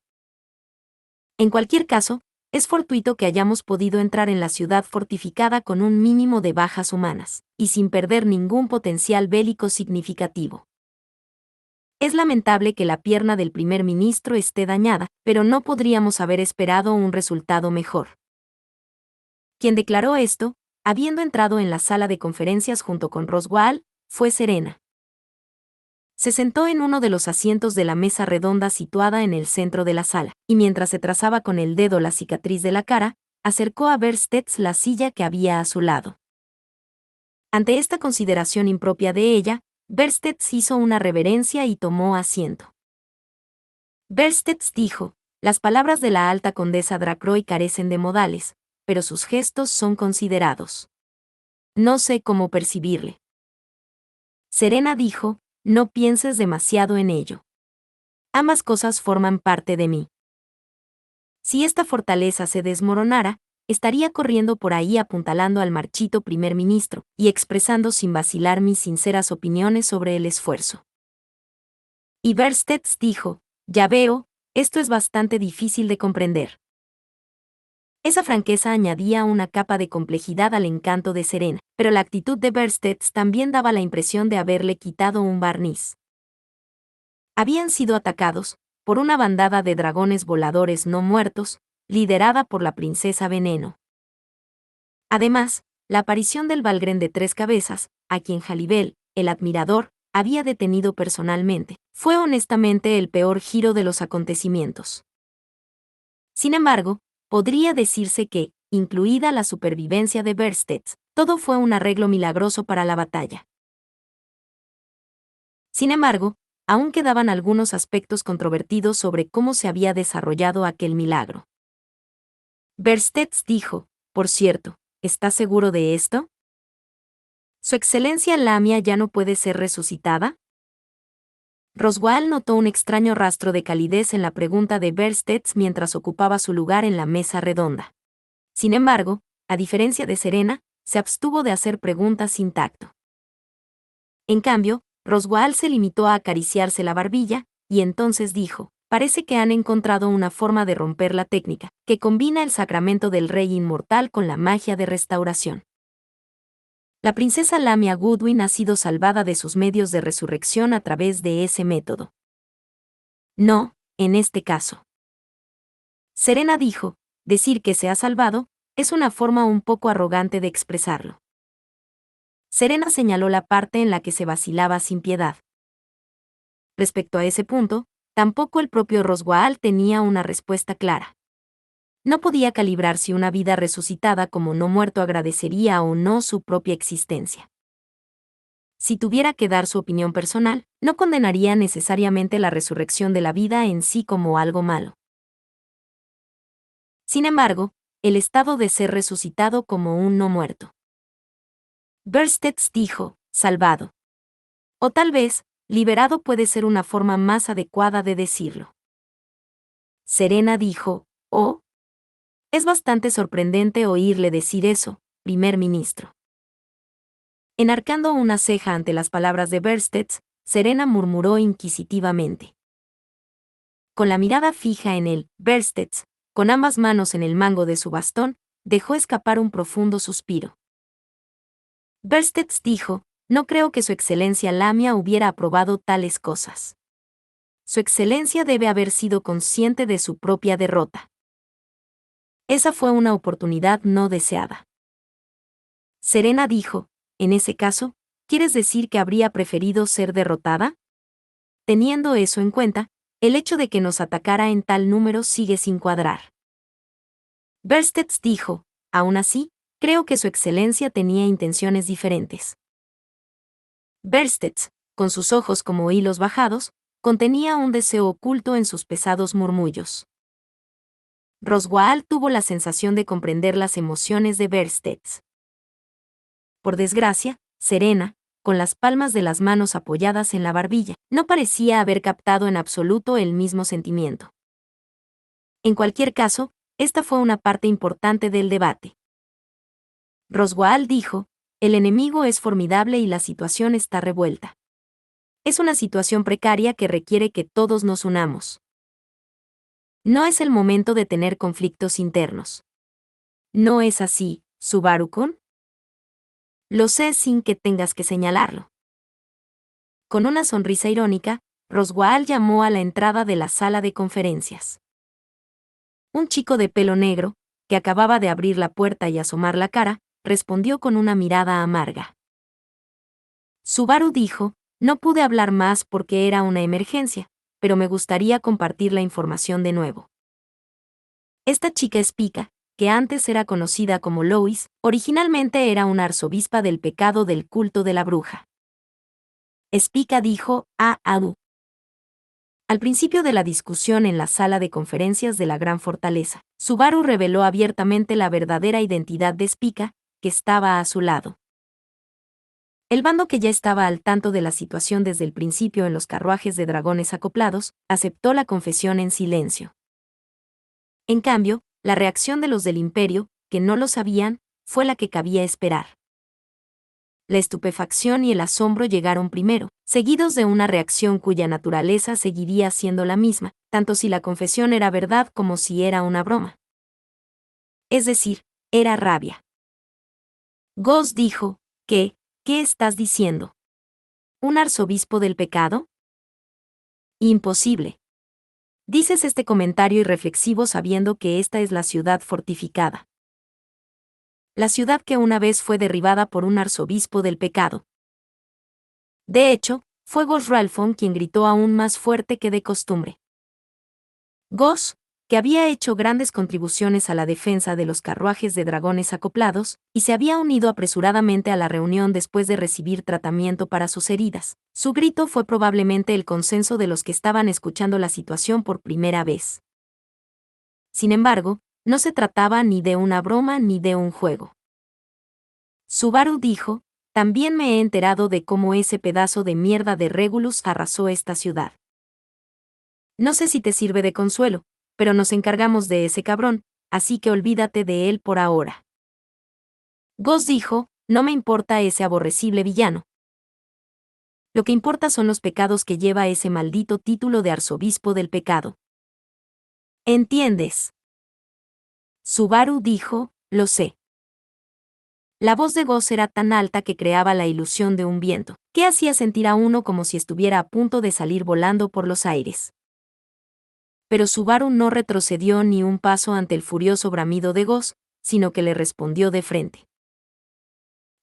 En cualquier caso, es fortuito que hayamos podido entrar en la ciudad fortificada con un mínimo de bajas humanas, y sin perder ningún potencial bélico significativo. Es lamentable que la pierna del primer ministro esté dañada, pero no podríamos haber esperado un resultado mejor. Quien declaró esto, habiendo entrado en la sala de conferencias junto con Roswaal, fue Serena. Se sentó en uno de los asientos de la mesa redonda situada en el centro de la sala, y mientras se trazaba con el dedo la cicatriz de la cara, acercó a Berstets la silla que había a su lado. Ante esta consideración impropia de ella, Berstets hizo una reverencia y tomó asiento. Berstets dijo, las palabras de la alta condesa Dracroy carecen de modales, pero sus gestos son considerados. No sé cómo percibirle. Serena dijo, no pienses demasiado en ello. Ambas cosas forman parte de mí. Si esta fortaleza se desmoronara, estaría corriendo por ahí apuntalando al marchito primer ministro y expresando sin vacilar mis sinceras opiniones sobre el esfuerzo. Y Berstets dijo, ya veo, esto es bastante difícil de comprender. Esa franqueza añadía una capa de complejidad al encanto de Serena, pero la actitud de Berstets también daba la impresión de haberle quitado un barniz. Habían sido atacados por una bandada de dragones voladores no muertos, liderada por la princesa Veneno. Además, la aparición del Valgren de tres cabezas, a quien Jalibel, el admirador, había detenido personalmente, fue honestamente el peor giro de los acontecimientos. Sin embargo, podría decirse que, incluida la supervivencia de Berstets, todo fue un arreglo milagroso para la batalla. Sin embargo, aún quedaban algunos aspectos controvertidos sobre cómo se había desarrollado aquel milagro. Berstets dijo, por cierto, ¿estás seguro de esto? ¿Su excelencia Lamia ya no puede ser resucitada? Roswaal notó un extraño rastro de calidez en la pregunta de Berstets mientras ocupaba su lugar en la mesa redonda. Sin embargo, a diferencia de Serena, se abstuvo de hacer preguntas sin tacto. En cambio, Roswaal se limitó a acariciarse la barbilla, y entonces dijo, parece que han encontrado una forma de romper la técnica, que combina el sacramento del rey inmortal con la magia de restauración. La princesa Lamia Goodwin ha sido salvada de sus medios de resurrección a través de ese método. No, en este caso. Serena dijo, decir que se ha salvado, es una forma un poco arrogante de expresarlo. Serena señaló la parte en la que se vacilaba sin piedad. Respecto a ese punto, tampoco el propio Roswaal tenía una respuesta clara. No podía calibrar si una vida resucitada como no muerto agradecería o no su propia existencia. Si tuviera que dar su opinión personal, no condenaría necesariamente la resurrección de la vida en sí como algo malo. Sin embargo, el estado de ser resucitado como un no muerto. Berstets dijo, salvado. O tal vez, liberado puede ser una forma más adecuada de decirlo. Serena dijo, oh. Es bastante sorprendente oírle decir eso, primer ministro. Enarcando una ceja ante las palabras de Berstett, Serena murmuró inquisitivamente. Con la mirada fija en él, Berstett, con ambas manos en el mango de su bastón, dejó escapar un profundo suspiro. Berstett dijo, no creo que Su Excelencia Lamia hubiera aprobado tales cosas. Su Excelencia debe haber sido consciente de su propia derrota. Esa fue una oportunidad no deseada. Serena dijo, en ese caso, ¿quieres decir que habría preferido ser derrotada? Teniendo eso en cuenta, el hecho de que nos atacara en tal número sigue sin cuadrar. Berstett dijo, aún así, creo que Su Excelencia tenía intenciones diferentes. Berstett, con sus ojos como hilos bajados, contenía un deseo oculto en sus pesados murmullos. Roswaal tuvo la sensación de comprender las emociones de Berstett. Por desgracia, Serena, con las palmas de las manos apoyadas en la barbilla, no parecía haber captado en absoluto el mismo sentimiento. En cualquier caso, esta fue una parte importante del debate. Roswaal dijo, el enemigo es formidable y la situación está revuelta. Es una situación precaria que requiere que todos nos unamos. No es el momento de tener conflictos internos. ¿No es así, Subaru-kun? Lo sé sin que tengas que señalarlo. Con una sonrisa irónica, Roswaal llamó a la entrada de la sala de conferencias. Un chico de pelo negro, que acababa de abrir la puerta y asomar la cara, respondió con una mirada amarga. Subaru dijo, no pude hablar más porque era una emergencia, pero me gustaría compartir la información de nuevo. Esta chica Spica, que antes era conocida como Lois, originalmente era una arzobispa del pecado del culto de la bruja. Spica dijo a Adu. Al principio de la discusión en la sala de conferencias de la Gran Fortaleza, Subaru reveló abiertamente la verdadera identidad de Spica, que estaba a su lado. El bando que ya estaba al tanto de la situación desde el principio en los carruajes de dragones acoplados, aceptó la confesión en silencio. En cambio, la reacción de los del Imperio, que no lo sabían, fue la que cabía esperar. La estupefacción y el asombro llegaron primero, seguidos de una reacción cuya naturaleza seguiría siendo la misma, tanto si la confesión era verdad como si era una broma. Es decir, era rabia. Goss dijo, ¿qué estás diciendo? ¿Un arzobispo del pecado? Imposible. Dices este comentario irreflexivo sabiendo que esta es la ciudad fortificada. La ciudad que una vez fue derribada por un arzobispo del pecado. De hecho, fue Goss Ralphon quien gritó aún más fuerte que de costumbre. Goss, que había hecho grandes contribuciones a la defensa de los carruajes de dragones acoplados, y se había unido apresuradamente a la reunión después de recibir tratamiento para sus heridas. Su grito fue probablemente el consenso de los que estaban escuchando la situación por primera vez. Sin embargo, no se trataba ni de una broma ni de un juego. Subaru dijo, también me he enterado de cómo ese pedazo de mierda de Regulus arrasó esta ciudad. No sé si te sirve de consuelo, pero nos encargamos de ese cabrón, así que olvídate de él por ahora. Goss dijo, no me importa ese aborrecible villano. Lo que importa son los pecados que lleva ese maldito título de arzobispo del pecado. ¿Entiendes? Subaru dijo, lo sé. La voz de Goss era tan alta que creaba la ilusión de un viento, que hacía sentir a uno como si estuviera a punto de salir volando por los aires. Pero Subaru no retrocedió ni un paso ante el furioso bramido de Goss, sino que le respondió de frente.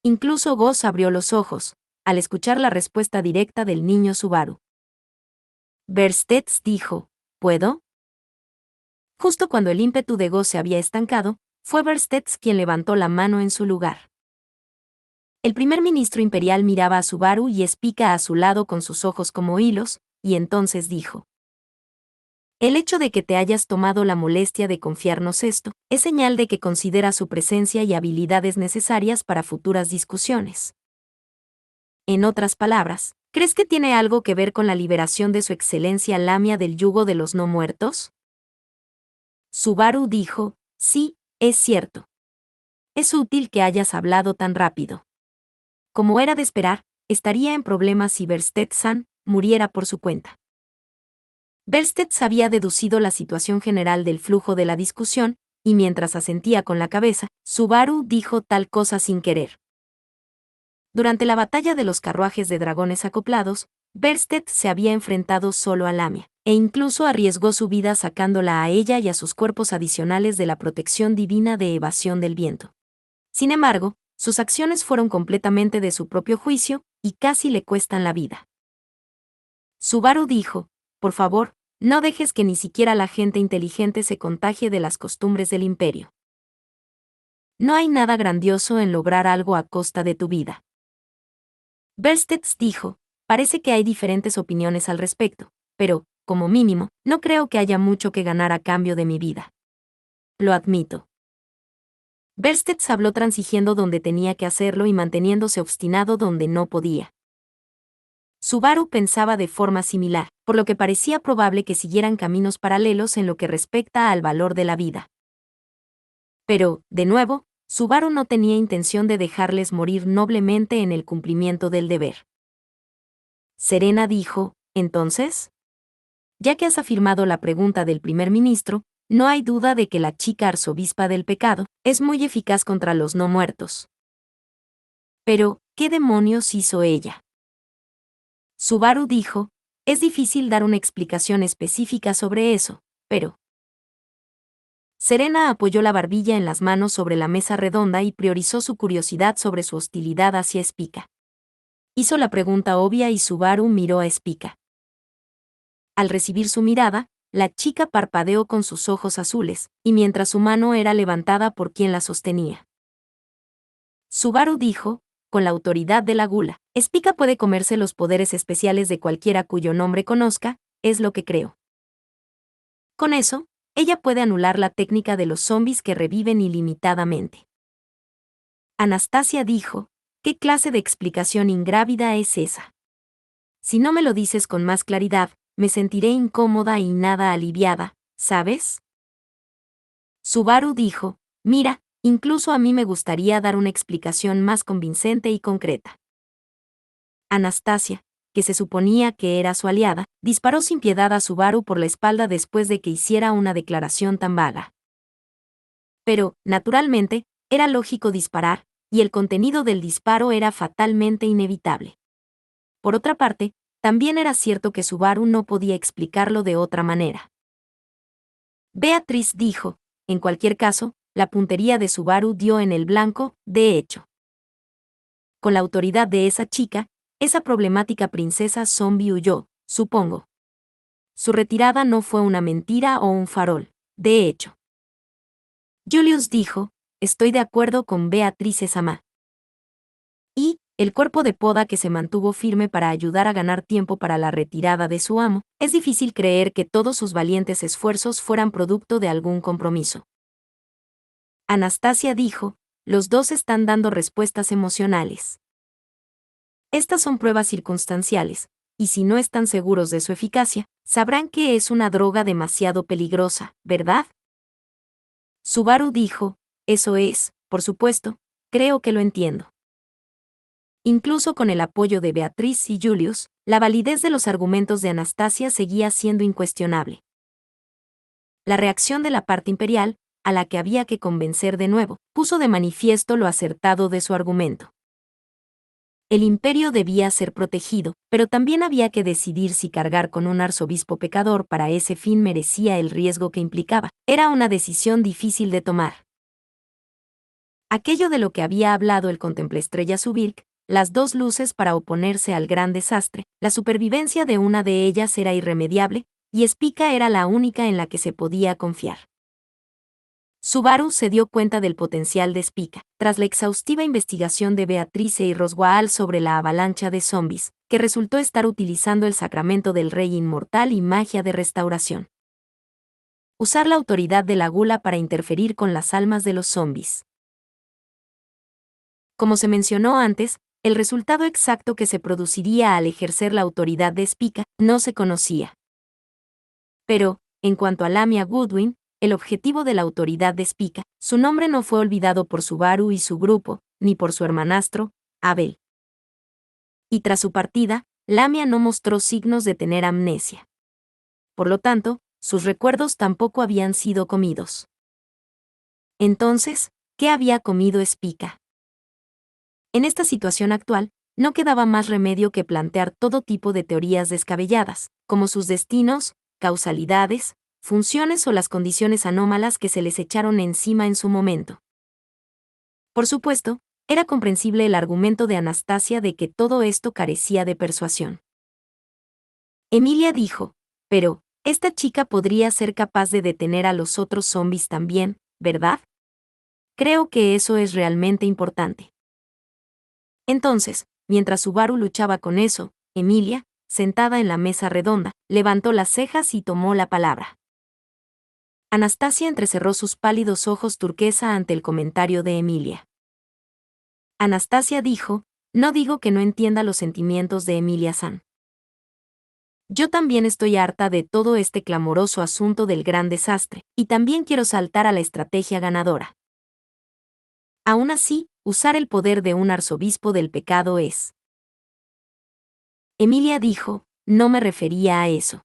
Incluso Goss abrió los ojos, al escuchar la respuesta directa del niño Subaru. Berstett dijo, ¿puedo? Justo cuando el ímpetu de Goss se había estancado, fue Berstett quien levantó la mano en su lugar. El primer ministro imperial miraba a Subaru y Spica a su lado con sus ojos como hilos, y entonces dijo. El hecho de que te hayas tomado la molestia de confiarnos esto, es señal de que consideras su presencia y habilidades necesarias para futuras discusiones. En otras palabras, ¿crees que tiene algo que ver con la liberación de Su Excelencia Lamia del yugo de los no muertos? Subaru dijo, sí, es cierto. Es útil que hayas hablado tan rápido. Como era de esperar, estaría en problemas si Verstedt-san muriera por su cuenta. Verstedt había deducido la situación general del flujo de la discusión, y mientras asentía con la cabeza, Subaru dijo tal cosa sin querer. Durante la batalla de los carruajes de dragones acoplados, Verstedt se había enfrentado solo a Lamia, e incluso arriesgó su vida sacándola a ella y a sus cuerpos adicionales de la protección divina de evasión del viento. Sin embargo, sus acciones fueron completamente de su propio juicio, y casi le cuestan la vida. Subaru dijo, por favor, no dejes que ni siquiera la gente inteligente se contagie de las costumbres del imperio. No hay nada grandioso en lograr algo a costa de tu vida. Verstedt dijo, parece que hay diferentes opiniones al respecto, pero, como mínimo, no creo que haya mucho que ganar a cambio de mi vida. Lo admito. Verstedt habló transigiendo donde tenía que hacerlo y manteniéndose obstinado donde no podía. Subaru pensaba de forma similar, por lo que parecía probable que siguieran caminos paralelos en lo que respecta al valor de la vida. Pero, de nuevo, Subaru no tenía intención de dejarles morir noblemente en el cumplimiento del deber. Serena dijo, entonces, ya que has afirmado la pregunta del primer ministro, no hay duda de que la chica arzobispa del pecado es muy eficaz contra los no muertos. Pero, ¿qué demonios hizo ella? Subaru dijo, es difícil dar una explicación específica sobre eso, pero... Serena apoyó la barbilla en las manos sobre la mesa redonda y priorizó su curiosidad sobre su hostilidad hacia Spica. Hizo la pregunta obvia y Subaru miró a Spica. Al recibir su mirada, la chica parpadeó con sus ojos azules, y mientras su mano era levantada por quien la sostenía. Subaru dijo, con la autoridad de la gula, Spica puede comerse los poderes especiales de cualquiera cuyo nombre conozca, es lo que creo. Con eso, ella puede anular la técnica de los zombis que reviven ilimitadamente. Anastasia dijo, ¿qué clase de explicación ingrávida es esa? Si no me lo dices con más claridad, me sentiré incómoda y nada aliviada, ¿sabes? Subaru dijo, mira, incluso a mí me gustaría dar una explicación más convincente y concreta. Anastasia, que se suponía que era su aliada, disparó sin piedad a Subaru por la espalda después de que hiciera una declaración tan vaga. Pero, naturalmente, era lógico disparar, y el contenido del disparo era fatalmente inevitable. Por otra parte, también era cierto que Subaru no podía explicarlo de otra manera. Beatriz dijo, en cualquier caso, la puntería de Subaru dio en el blanco, de hecho. Con la autoridad de esa chica, esa problemática princesa zombie huyó, supongo. Su retirada no fue una mentira o un farol, de hecho. Julius dijo, estoy de acuerdo con Beatriz Sama. Y, el cuerpo de poda que se mantuvo firme para ayudar a ganar tiempo para la retirada de su amo, es difícil creer que todos sus valientes esfuerzos fueran producto de algún compromiso. Anastasia dijo, los dos están dando respuestas emocionales. Estas son pruebas circunstanciales, y si no están seguros de su eficacia, sabrán que es una droga demasiado peligrosa, ¿verdad? Subaru dijo, eso es, por supuesto, creo que lo entiendo. Incluso con el apoyo de Beatriz y Julius, la validez de los argumentos de Anastasia seguía siendo incuestionable. La reacción de la parte imperial, a la que había que convencer de nuevo, puso de manifiesto lo acertado de su argumento. El imperio debía ser protegido, pero también había que decidir si cargar con un arzobispo pecador para ese fin merecía el riesgo que implicaba. Era una decisión difícil de tomar. Aquello de lo que había hablado el contemplaestrella Subirk, las dos luces para oponerse al gran desastre, la supervivencia de una de ellas era irremediable, y Spica era la única en la que se podía confiar. Subaru se dio cuenta del potencial de Spica, tras la exhaustiva investigación de Beatrice y Roswaal sobre la avalancha de zombies, que resultó estar utilizando el sacramento del rey inmortal y magia de restauración. Usar la autoridad de la gula para interferir con las almas de los zombies. Como se mencionó antes, el resultado exacto que se produciría al ejercer la autoridad de Spica no se conocía. Pero, en cuanto a Lamia Goodwin, el objetivo de la autoridad de Spica. Su nombre no fue olvidado por Subaru y su grupo, ni por su hermanastro, Abel. Y tras su partida, Lamia no mostró signos de tener amnesia. Por lo tanto, sus recuerdos tampoco habían sido comidos. Entonces, ¿qué había comido Spica? En esta situación actual, no quedaba más remedio que plantear todo tipo de teorías descabelladas, como sus destinos, causalidades, funciones o las condiciones anómalas que se les echaron encima en su momento. Por supuesto, era comprensible el argumento de Anastasia de que todo esto carecía de persuasión. Emilia dijo, pero, esta chica podría ser capaz de detener a los otros zombies también, ¿verdad? Creo que eso es realmente importante. Entonces, mientras Subaru luchaba con eso, Emilia, sentada en la mesa redonda, levantó las cejas y tomó la palabra. Anastasia entrecerró sus pálidos ojos turquesa ante el comentario de Emilia. Anastasia dijo, no digo que no entienda los sentimientos de Emilia-san. Yo también estoy harta de todo este clamoroso asunto del gran desastre, y también quiero saltar a la estrategia ganadora. Aún así, usar el poder de un arzobispo del pecado es. Emilia dijo, no me refería a eso.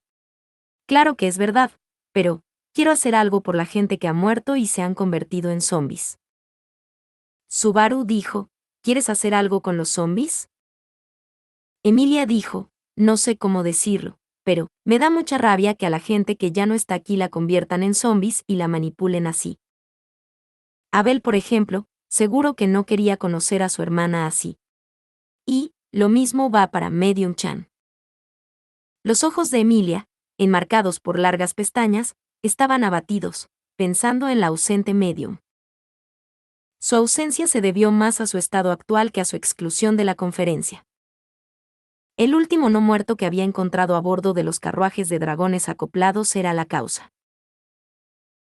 Claro que es verdad, pero, quiero hacer algo por la gente que ha muerto y se han convertido en zombies. Subaru dijo, ¿quieres hacer algo con los zombies? Emilia dijo, no sé cómo decirlo, pero, me da mucha rabia que a la gente que ya no está aquí la conviertan en zombies y la manipulen así. Abel, por ejemplo, seguro que no quería conocer a su hermana así. Y, lo mismo va para Medium Chan. Los ojos de Emilia, enmarcados por largas pestañas, estaban abatidos, pensando en la ausente Medium. Su ausencia se debió más a su estado actual que a su exclusión de la conferencia. El último no muerto que había encontrado a bordo de los carruajes de dragones acoplados era la causa.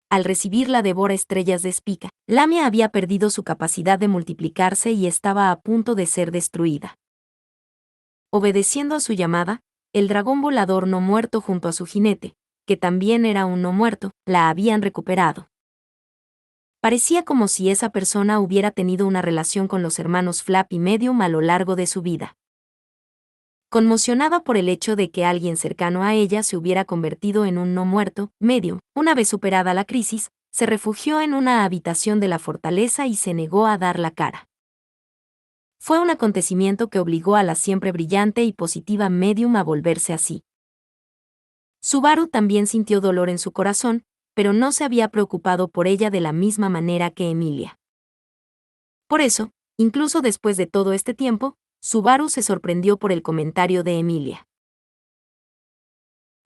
Al recibir la devora estrellas de Spica, Lamia había perdido su capacidad de multiplicarse y estaba a punto de ser destruida. Obedeciendo a su llamada, el dragón volador no muerto junto a su jinete, que también era un no muerto, la habían recuperado. Parecía como si esa persona hubiera tenido una relación con los hermanos Flap y Medium a lo largo de su vida. Conmocionada por el hecho de que alguien cercano a ella se hubiera convertido en un no muerto, Medium, una vez superada la crisis, se refugió en una habitación de la fortaleza y se negó a dar la cara. Fue un acontecimiento que obligó a la siempre brillante y positiva Medium a volverse así. Subaru también sintió dolor en su corazón, pero no se había preocupado por ella de la misma manera que Emilia. Por eso, incluso después de todo este tiempo, Subaru se sorprendió por el comentario de Emilia.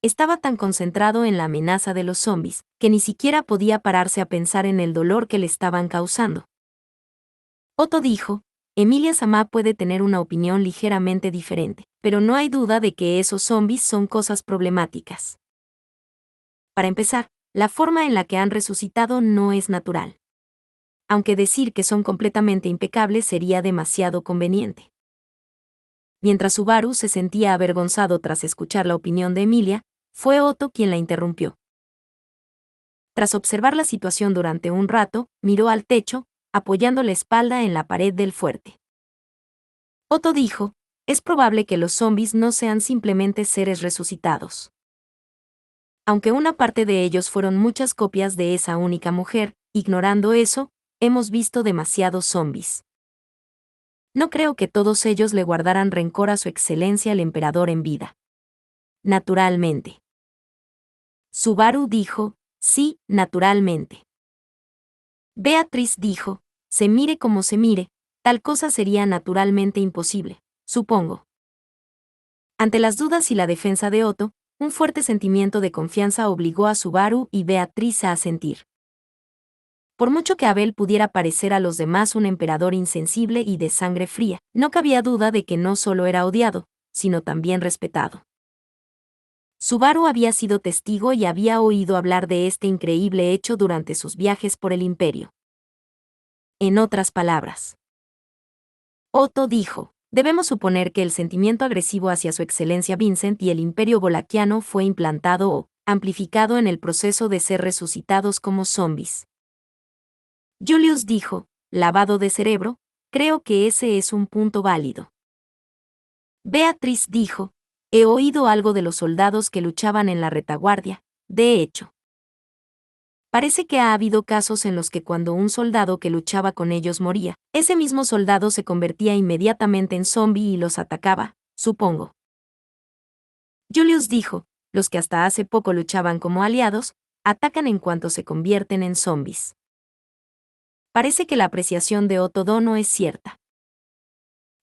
Estaba tan concentrado en la amenaza de los zombies, que ni siquiera podía pararse a pensar en el dolor que le estaban causando. Otto dijo, Emilia-sama puede tener una opinión ligeramente diferente, pero no hay duda de que esos zombies son cosas problemáticas. Para empezar, la forma en la que han resucitado no es natural. Aunque decir que son completamente impecables sería demasiado conveniente. Mientras Subaru se sentía avergonzado tras escuchar la opinión de Emilia, fue Otto quien la interrumpió. Tras observar la situación durante un rato, miró al techo, apoyando la espalda en la pared del fuerte. Otto dijo, es probable que los zombies no sean simplemente seres resucitados. Aunque una parte de ellos fueron muchas copias de esa única mujer, ignorando eso, hemos visto demasiados zombies. No creo que todos ellos le guardaran rencor a su excelencia el emperador en vida. Naturalmente. Subaru dijo, sí, naturalmente. Beatriz dijo, se mire como se mire, tal cosa sería naturalmente imposible, supongo. Ante las dudas y la defensa de Otto, un fuerte sentimiento de confianza obligó a Subaru y Beatriz a asentir. Por mucho que Abel pudiera parecer a los demás un emperador insensible y de sangre fría, no cabía duda de que no solo era odiado, sino también respetado. Subaru había sido testigo y había oído hablar de este increíble hecho durante sus viajes por el imperio. En otras palabras, Otto dijo, debemos suponer que el sentimiento agresivo hacia su excelencia Vincent y el imperio bolaquiano fue implantado o, amplificado en el proceso de ser resucitados como zombies. Julius dijo, lavado de cerebro, creo que ese es un punto válido. Beatriz dijo, he oído algo de los soldados que luchaban en la retaguardia, de hecho. Parece que ha habido casos en los que cuando un soldado que luchaba con ellos moría, ese mismo soldado se convertía inmediatamente en zombie y los atacaba, supongo. Julius dijo, los que hasta hace poco luchaban como aliados, atacan en cuanto se convierten en zombies. Parece que la apreciación de Otto no es cierta.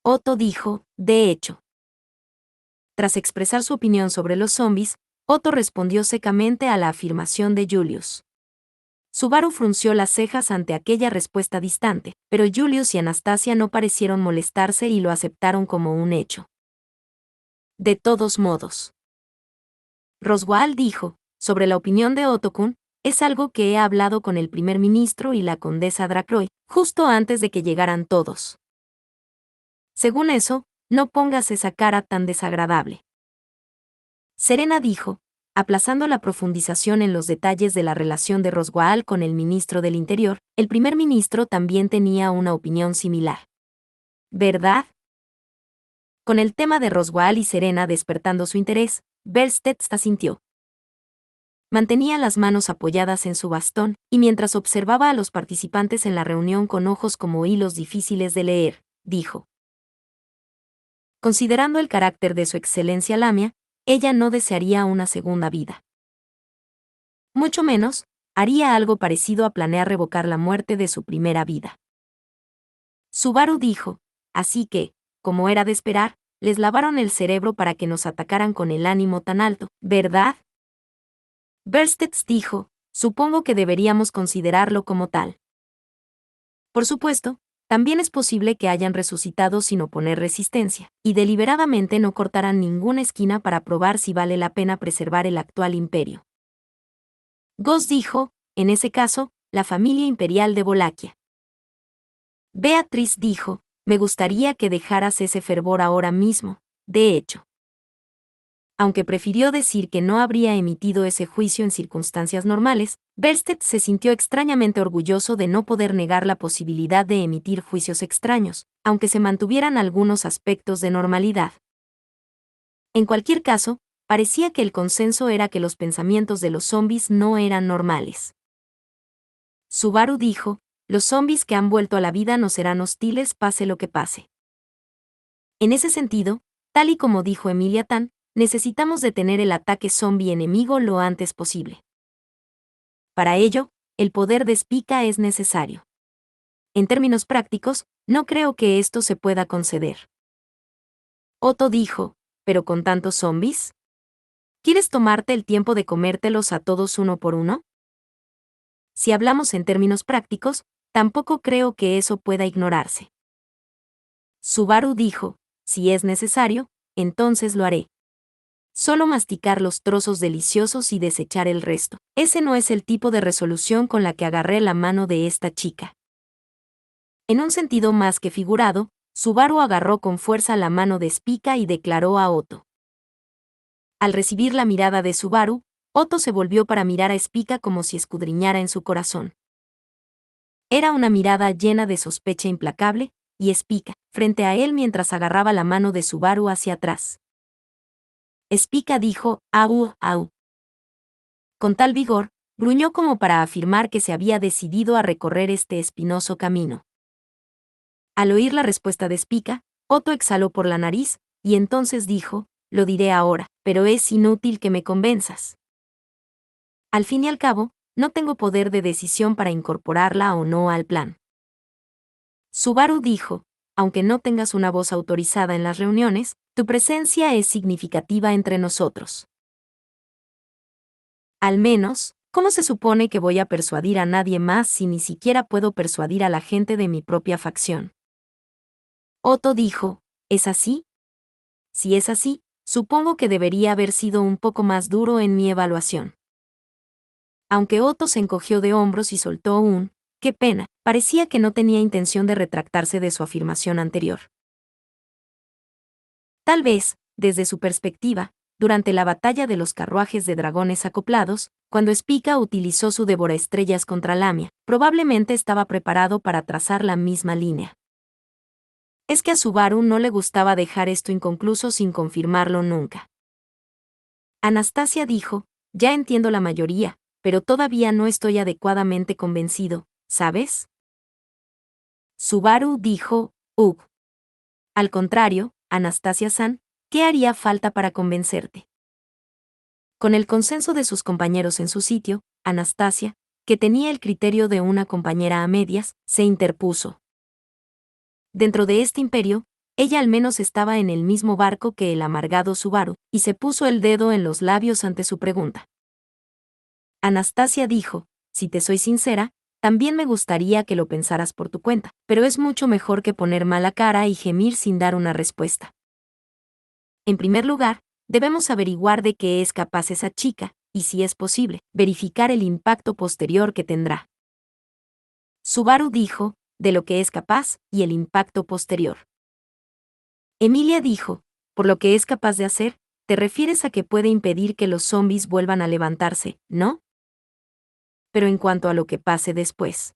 Otto dijo, de hecho. Tras expresar su opinión sobre los zombies, Otto respondió secamente a la afirmación de Julius. Subaru frunció las cejas ante aquella respuesta distante, pero Julius y Anastasia no parecieron molestarse y lo aceptaron como un hecho. De todos modos. Roswaal dijo, sobre la opinión de Otto-kun, es algo que he hablado con el primer ministro y la condesa Dracroy, justo antes de que llegaran todos. Según eso, no pongas esa cara tan desagradable. Serena dijo, aplazando la profundización en los detalles de la relación de Roswaal con el ministro del Interior, el primer ministro también tenía una opinión similar. ¿Verdad? Con el tema de Roswaal y Serena despertando su interés, Belstedt asintió. Mantenía las manos apoyadas en su bastón, y mientras observaba a los participantes en la reunión con ojos como hilos difíciles de leer, dijo. Considerando el carácter de su excelencia Lamia, ella no desearía una segunda vida. Mucho menos, haría algo parecido a planear revocar la muerte de su primera vida. Subaru dijo, así que, como era de esperar, les lavaron el cerebro para que nos atacaran con el ánimo tan alto, ¿verdad? Belstedt dijo, supongo que deberíamos considerarlo como tal. Por supuesto, también es posible que hayan resucitado sin oponer resistencia, y deliberadamente no cortaran ninguna esquina para probar si vale la pena preservar el actual imperio. Goss dijo, en ese caso, la familia imperial de Wallachia. Beatriz dijo, me gustaría que dejaras ese fervor ahora mismo, de hecho. Aunque prefirió decir que no habría emitido ese juicio en circunstancias normales, Belstedt se sintió extrañamente orgulloso de no poder negar la posibilidad de emitir juicios extraños, aunque se mantuvieran algunos aspectos de normalidad. En cualquier caso, parecía que el consenso era que los pensamientos de los zombies no eran normales. Subaru dijo, los zombies que han vuelto a la vida no serán hostiles pase lo que pase. En ese sentido, tal y como dijo Emilia Tan, necesitamos detener el ataque zombie enemigo lo antes posible. Para ello, el poder de Spica es necesario. En términos prácticos, no creo que esto se pueda conceder. Otto dijo, ¿pero con tantos zombies? ¿Quieres tomarte el tiempo de comértelos a todos uno por uno? Si hablamos en términos prácticos, tampoco creo que eso pueda ignorarse. Subaru dijo, si es necesario, entonces lo haré. Solo masticar los trozos deliciosos y desechar el resto. Ese no es el tipo de resolución con la que agarré la mano de esta chica. En un sentido más que figurado, Subaru agarró con fuerza la mano de Spica y declaró a Otto. Al recibir la mirada de Subaru, Otto se volvió para mirar a Spica como si escudriñara en su corazón. Era una mirada llena de sospecha implacable, y Spica, frente a él mientras agarraba la mano de Subaru hacia atrás. Spica dijo, au, au. Con tal vigor, gruñó como para afirmar que se había decidido a recorrer este espinoso camino. Al oír la respuesta de Spica, Otto exhaló por la nariz, y entonces dijo, lo diré ahora, pero es inútil que me convenzas. Al fin y al cabo, no tengo poder de decisión para incorporarla o no al plan. Subaru dijo, aunque no tengas una voz autorizada en las reuniones, tu presencia es significativa entre nosotros. Al menos, ¿cómo se supone que voy a persuadir a nadie más si ni siquiera puedo persuadir a la gente de mi propia facción? Otto dijo, ¿es así? Si es así, supongo que debería haber sido un poco más duro en mi evaluación. Aunque Otto se encogió de hombros y soltó un, qué pena, parecía que no tenía intención de retractarse de su afirmación anterior. Tal vez, desde su perspectiva, durante la batalla de los carruajes de dragones acoplados, cuando Spica utilizó su devoraestrellas contra Lamia, probablemente estaba preparado para trazar la misma línea. Es que a Subaru no le gustaba dejar esto inconcluso sin confirmarlo nunca. Anastasia dijo, ya entiendo la mayoría, pero todavía no estoy adecuadamente convencido, ¿sabes? Subaru dijo, Al contrario, Anastasia-san, ¿qué haría falta para convencerte? Con el consenso de sus compañeros en su sitio, Anastasia, que tenía el criterio de una compañera a medias, se interpuso. Dentro de este imperio, ella al menos estaba en el mismo barco que el amargado Subaru, y se puso el dedo en los labios ante su pregunta. Anastasia dijo, si te soy sincera, también me gustaría que lo pensaras por tu cuenta, pero es mucho mejor que poner mala cara y gemir sin dar una respuesta. En primer lugar, debemos averiguar de qué es capaz esa chica, y si es posible, verificar el impacto posterior que tendrá. Subaru dijo, de lo que es capaz, y el impacto posterior. Emilia dijo, por lo que es capaz de hacer, te refieres a que puede impedir que los zombies vuelvan a levantarse, ¿no? Pero en cuanto a lo que pase después.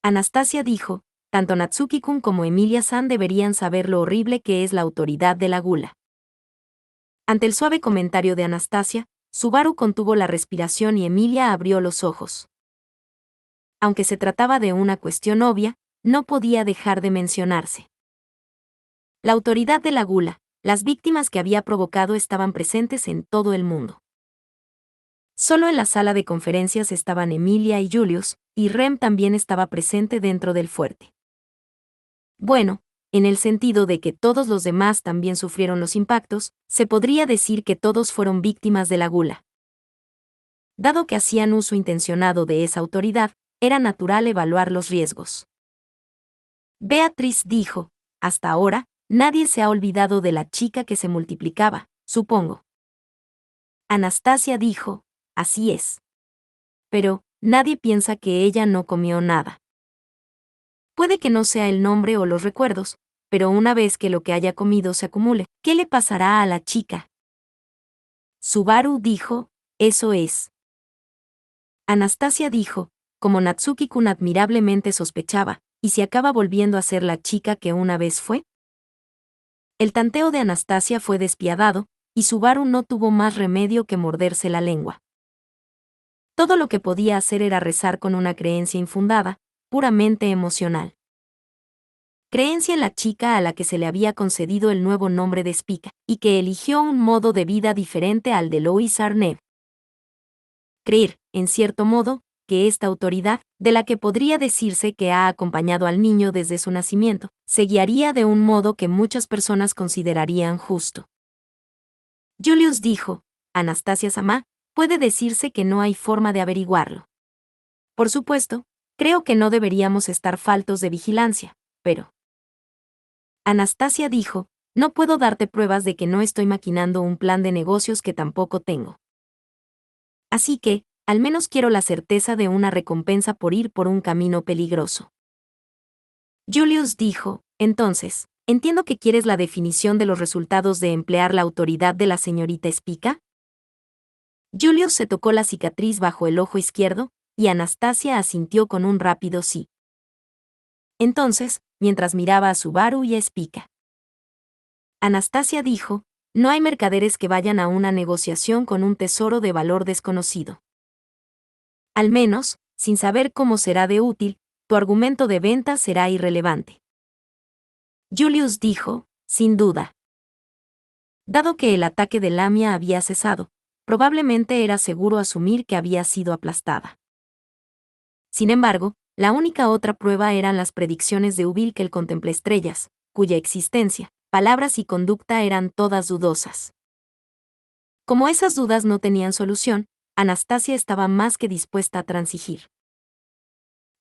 Anastasia dijo, tanto Natsuki-kun como Emilia-san deberían saber lo horrible que es la autoridad de la gula. Ante el suave comentario de Anastasia, Subaru contuvo la respiración y Emilia abrió los ojos. Aunque se trataba de una cuestión obvia, no podía dejar de mencionarse. La autoridad de la gula, las víctimas que había provocado estaban presentes en todo el mundo. Solo en la sala de conferencias estaban Emilia y Julius, y Rem también estaba presente dentro del fuerte. Bueno, en el sentido de que todos los demás también sufrieron los impactos, se podría decir que todos fueron víctimas de la gula. Dado que hacían uso intencionado de esa autoridad, era natural evaluar los riesgos. Beatriz dijo, hasta ahora, nadie se ha olvidado de la chica que se multiplicaba, supongo. Anastasia dijo, así es. Pero, nadie piensa que ella no comió nada. Puede que no sea el nombre o los recuerdos, pero una vez que lo que haya comido se acumule, ¿qué le pasará a la chica? Subaru dijo, eso es. Anastasia dijo, como Natsuki-kun admirablemente sospechaba, ¿y si acaba volviendo a ser la chica que una vez fue? El tanteo de Anastasia fue despiadado, y Subaru no tuvo más remedio que morderse la lengua. Todo lo que podía hacer era rezar con una creencia infundada, puramente emocional. Creencia en la chica a la que se le había concedido el nuevo nombre de Spica, y que eligió un modo de vida diferente al de Lois Arnett. Creer, en cierto modo, que esta autoridad, de la que podría decirse que ha acompañado al niño desde su nacimiento, se guiaría de un modo que muchas personas considerarían justo. Julius dijo, Anastasia-sama, puede decirse que no hay forma de averiguarlo. Por supuesto, creo que no deberíamos estar faltos de vigilancia, pero... Anastasia dijo, no puedo darte pruebas de que no estoy maquinando un plan de negocios que tampoco tengo. Así que, al menos quiero la certeza de una recompensa por ir por un camino peligroso. Julius dijo, entonces, entiendo que quieres la definición de los resultados de emplear la autoridad de la señorita Spica. Julius se tocó la cicatriz bajo el ojo izquierdo, y Anastasia asintió con un rápido sí. Entonces, mientras miraba a Subaru y a Spica. Anastasia dijo, no hay mercaderes que vayan a una negociación con un tesoro de valor desconocido. Al menos, sin saber cómo será de útil, tu argumento de venta será irrelevante. Julius dijo, sin duda. Dado que el ataque de Lamia había cesado, probablemente era seguro asumir que había sido aplastada. Sin embargo, la única otra prueba eran las predicciones de Ubil que él contempla estrellas, cuya existencia, palabras y conducta eran todas dudosas. Como esas dudas no tenían solución, Anastasia estaba más que dispuesta a transigir.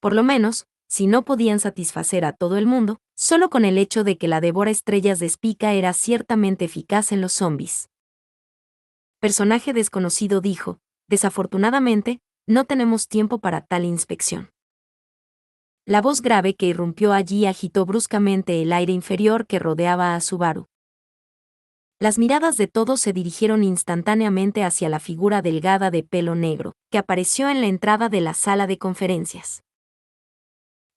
Por lo menos, si no podían satisfacer a todo el mundo, solo con el hecho de que la devora estrellas de Spica era ciertamente eficaz en los zombies. Personaje desconocido dijo, desafortunadamente, no tenemos tiempo para tal inspección. La voz grave que irrumpió allí agitó bruscamente el aire inferior que rodeaba a Subaru. Las miradas de todos se dirigieron instantáneamente hacia la figura delgada de pelo negro, que apareció en la entrada de la sala de conferencias.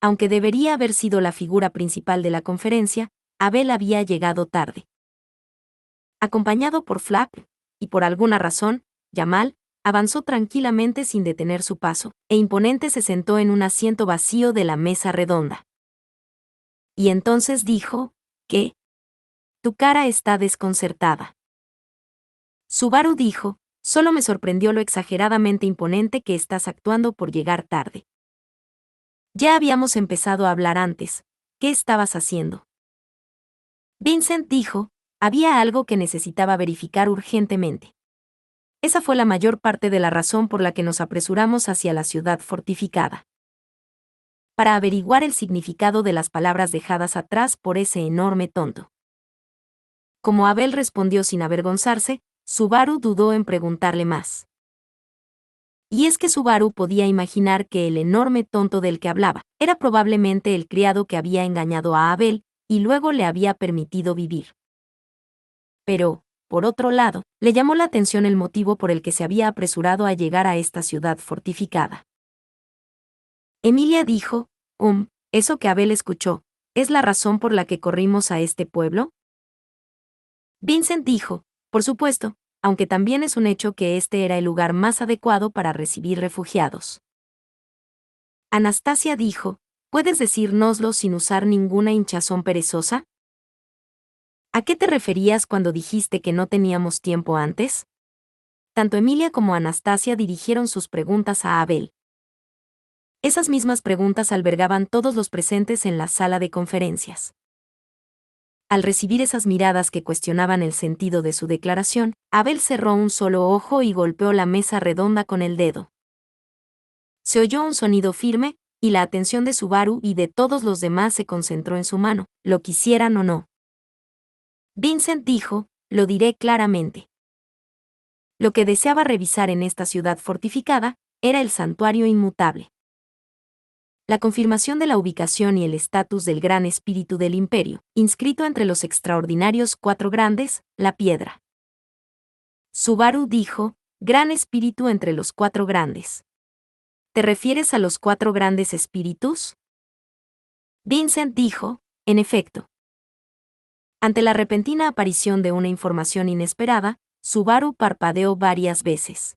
Aunque debería haber sido la figura principal de la conferencia, Abel había llegado tarde. Acompañado por Flap, y por alguna razón, Jamal, avanzó tranquilamente sin detener su paso, e imponente se sentó en un asiento vacío de la mesa redonda. Y entonces dijo, ¿qué? Tu cara está desconcertada. Subaru dijo, solo me sorprendió lo exageradamente imponente que estás actuando por llegar tarde. Ya habíamos empezado a hablar antes, ¿qué estabas haciendo? Vincent dijo, había algo que necesitaba verificar urgentemente. Esa fue la mayor parte de la razón por la que nos apresuramos hacia la ciudad fortificada. Para averiguar el significado de las palabras dejadas atrás por ese enorme tonto. Como Abel respondió sin avergonzarse, Subaru dudó en preguntarle más. Y es que Subaru podía imaginar que el enorme tonto del que hablaba era probablemente el criado que había engañado a Abel y luego le había permitido vivir. Pero, por otro lado, le llamó la atención el motivo por el que se había apresurado a llegar a esta ciudad fortificada. Emilia dijo, eso que Abel escuchó, ¿es la razón por la que corrimos a este pueblo? Vincent dijo, por supuesto, aunque también es un hecho que este era el lugar más adecuado para recibir refugiados. Anastasia dijo, ¿puedes decírnoslo sin usar ninguna hinchazón perezosa? ¿A qué te referías cuando dijiste que no teníamos tiempo antes? Tanto Emilia como Anastasia dirigieron sus preguntas a Abel. Esas mismas preguntas albergaban todos los presentes en la sala de conferencias. Al recibir esas miradas que cuestionaban el sentido de su declaración, Abel cerró un solo ojo y golpeó la mesa redonda con el dedo. Se oyó un sonido firme, y la atención de Subaru y de todos los demás se concentró en su mano, lo quisieran o no. Vincent dijo, lo diré claramente. Lo que deseaba revisar en esta ciudad fortificada era el santuario inmutable. La confirmación de la ubicación y el estatus del gran espíritu del imperio, inscrito entre los extraordinarios cuatro grandes, la piedra. Subaru dijo, gran espíritu entre los cuatro grandes. ¿Te refieres a los cuatro grandes espíritus? Vincent dijo, en efecto. Ante la repentina aparición de una información inesperada, Subaru parpadeó varias veces.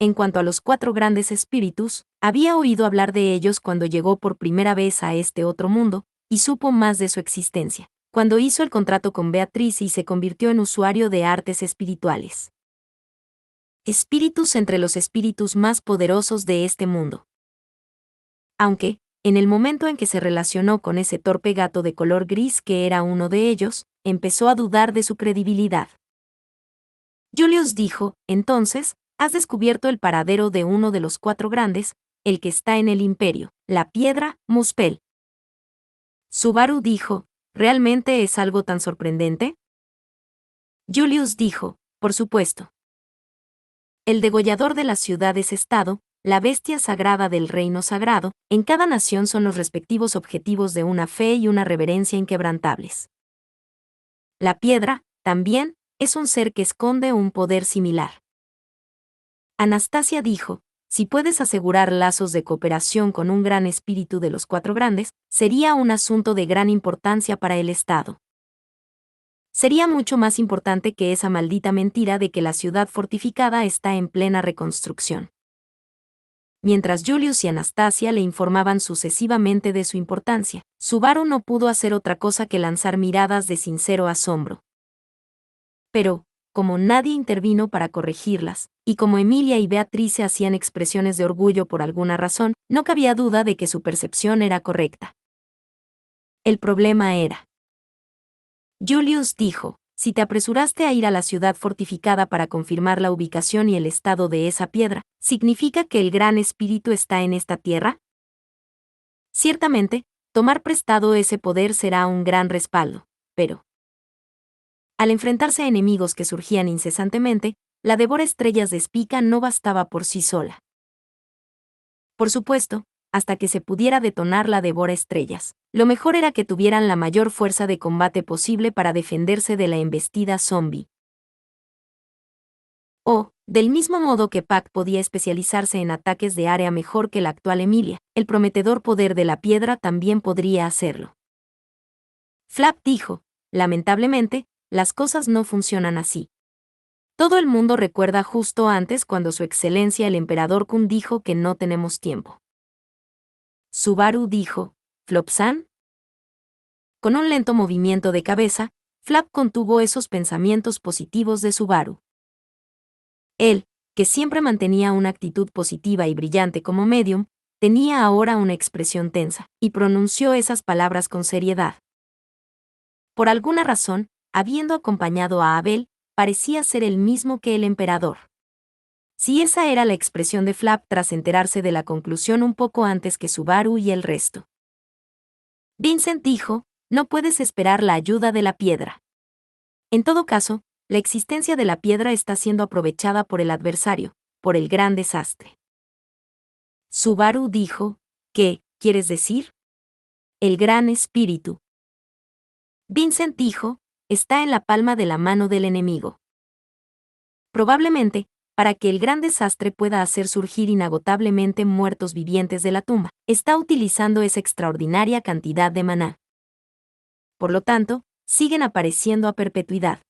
En cuanto a los cuatro grandes espíritus, había oído hablar de ellos cuando llegó por primera vez a este otro mundo, y supo más de su existencia, cuando hizo el contrato con Beatriz y se convirtió en usuario de artes espirituales. Espíritus entre los espíritus más poderosos de este mundo. Aunque, en el momento en que se relacionó con ese torpe gato de color gris que era uno de ellos, empezó a dudar de su credibilidad. Julius dijo, entonces, has descubierto el paradero de uno de los cuatro grandes, el que está en el imperio, la piedra, Muspel. Subaru dijo, ¿realmente es algo tan sorprendente? Julius dijo, por supuesto. El degollador de las ciudades-estado, la bestia sagrada del reino sagrado, en cada nación son los respectivos objetivos de una fe y una reverencia inquebrantables. La piedra, también, es un ser que esconde un poder similar. Anastasia dijo, si puedes asegurar lazos de cooperación con un gran espíritu de los cuatro grandes, sería un asunto de gran importancia para el Estado. Sería mucho más importante que esa maldita mentira de que la ciudad fortificada está en plena reconstrucción. Mientras Julius y Anastasia le informaban sucesivamente de su importancia, Subaru no pudo hacer otra cosa que lanzar miradas de sincero asombro. Pero, como nadie intervino para corregirlas, y como Emilia y Beatriz hacían expresiones de orgullo por alguna razón, no cabía duda de que su percepción era correcta. El problema era. Julius dijo, si te apresuraste a ir a la ciudad fortificada para confirmar la ubicación y el estado de esa piedra, ¿significa que el gran espíritu está en esta tierra? Ciertamente, tomar prestado ese poder será un gran respaldo, pero al enfrentarse a enemigos que surgían incesantemente, la devora estrellas de Spica no bastaba por sí sola. Por supuesto, hasta que se pudiera detonar la devora estrellas. Lo mejor era que tuvieran la mayor fuerza de combate posible para defenderse de la embestida zombie. Del mismo modo que Pac podía especializarse en ataques de área mejor que la actual Emilia, el prometedor poder de la piedra también podría hacerlo. Flap dijo, lamentablemente, las cosas no funcionan así. Todo el mundo recuerda justo antes cuando Su Excelencia el Emperador Kun dijo que no tenemos tiempo. Subaru dijo, ¿Flop-san? Con un lento movimiento de cabeza, Flap contuvo esos pensamientos positivos de Subaru. Él, que siempre mantenía una actitud positiva y brillante como medium, tenía ahora una expresión tensa, y pronunció esas palabras con seriedad. Por alguna razón, habiendo acompañado a Abel, parecía ser el mismo que el emperador. Si esa era la expresión de Flap tras enterarse de la conclusión un poco antes que Subaru y el resto. Vincent dijo, no puedes esperar la ayuda de la piedra. En todo caso, la existencia de la piedra está siendo aprovechada por el adversario, por el gran desastre. Subaru dijo, ¿qué quieres decir? El gran espíritu. Vincent dijo, está en la palma de la mano del enemigo. Probablemente, para que el gran desastre pueda hacer surgir inagotablemente muertos vivientes de la tumba, está utilizando esa extraordinaria cantidad de maná. Por lo tanto, siguen apareciendo a perpetuidad.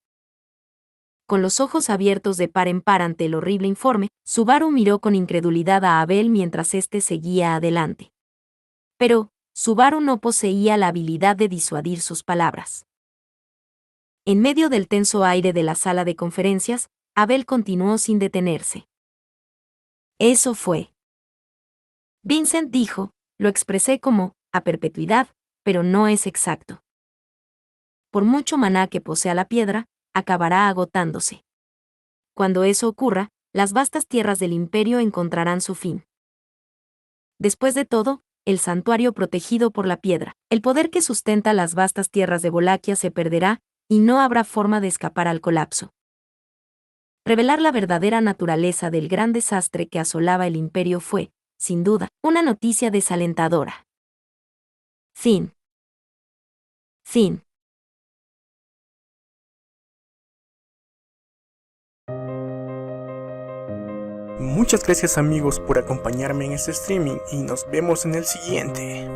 Con los ojos abiertos de par en par ante el horrible informe, Subaru miró con incredulidad a Abel mientras éste seguía adelante. Pero, Subaru no poseía la habilidad de disuadir sus palabras. En medio del tenso aire de la sala de conferencias, Abel continuó sin detenerse. Eso fue. Vincent dijo, lo expresé como, a perpetuidad, pero no es exacto. Por mucho maná que posea la piedra, acabará agotándose. Cuando eso ocurra, las vastas tierras del imperio encontrarán su fin. Después de todo, el santuario protegido por la piedra, el poder que sustenta las vastas tierras de Wallachia se perderá, y no habrá forma de escapar al colapso. Revelar la verdadera naturaleza del gran desastre que asolaba el imperio fue, sin duda, una noticia desalentadora. Fin. Fin. Muchas gracias amigos por acompañarme en este streaming y nos vemos en el siguiente.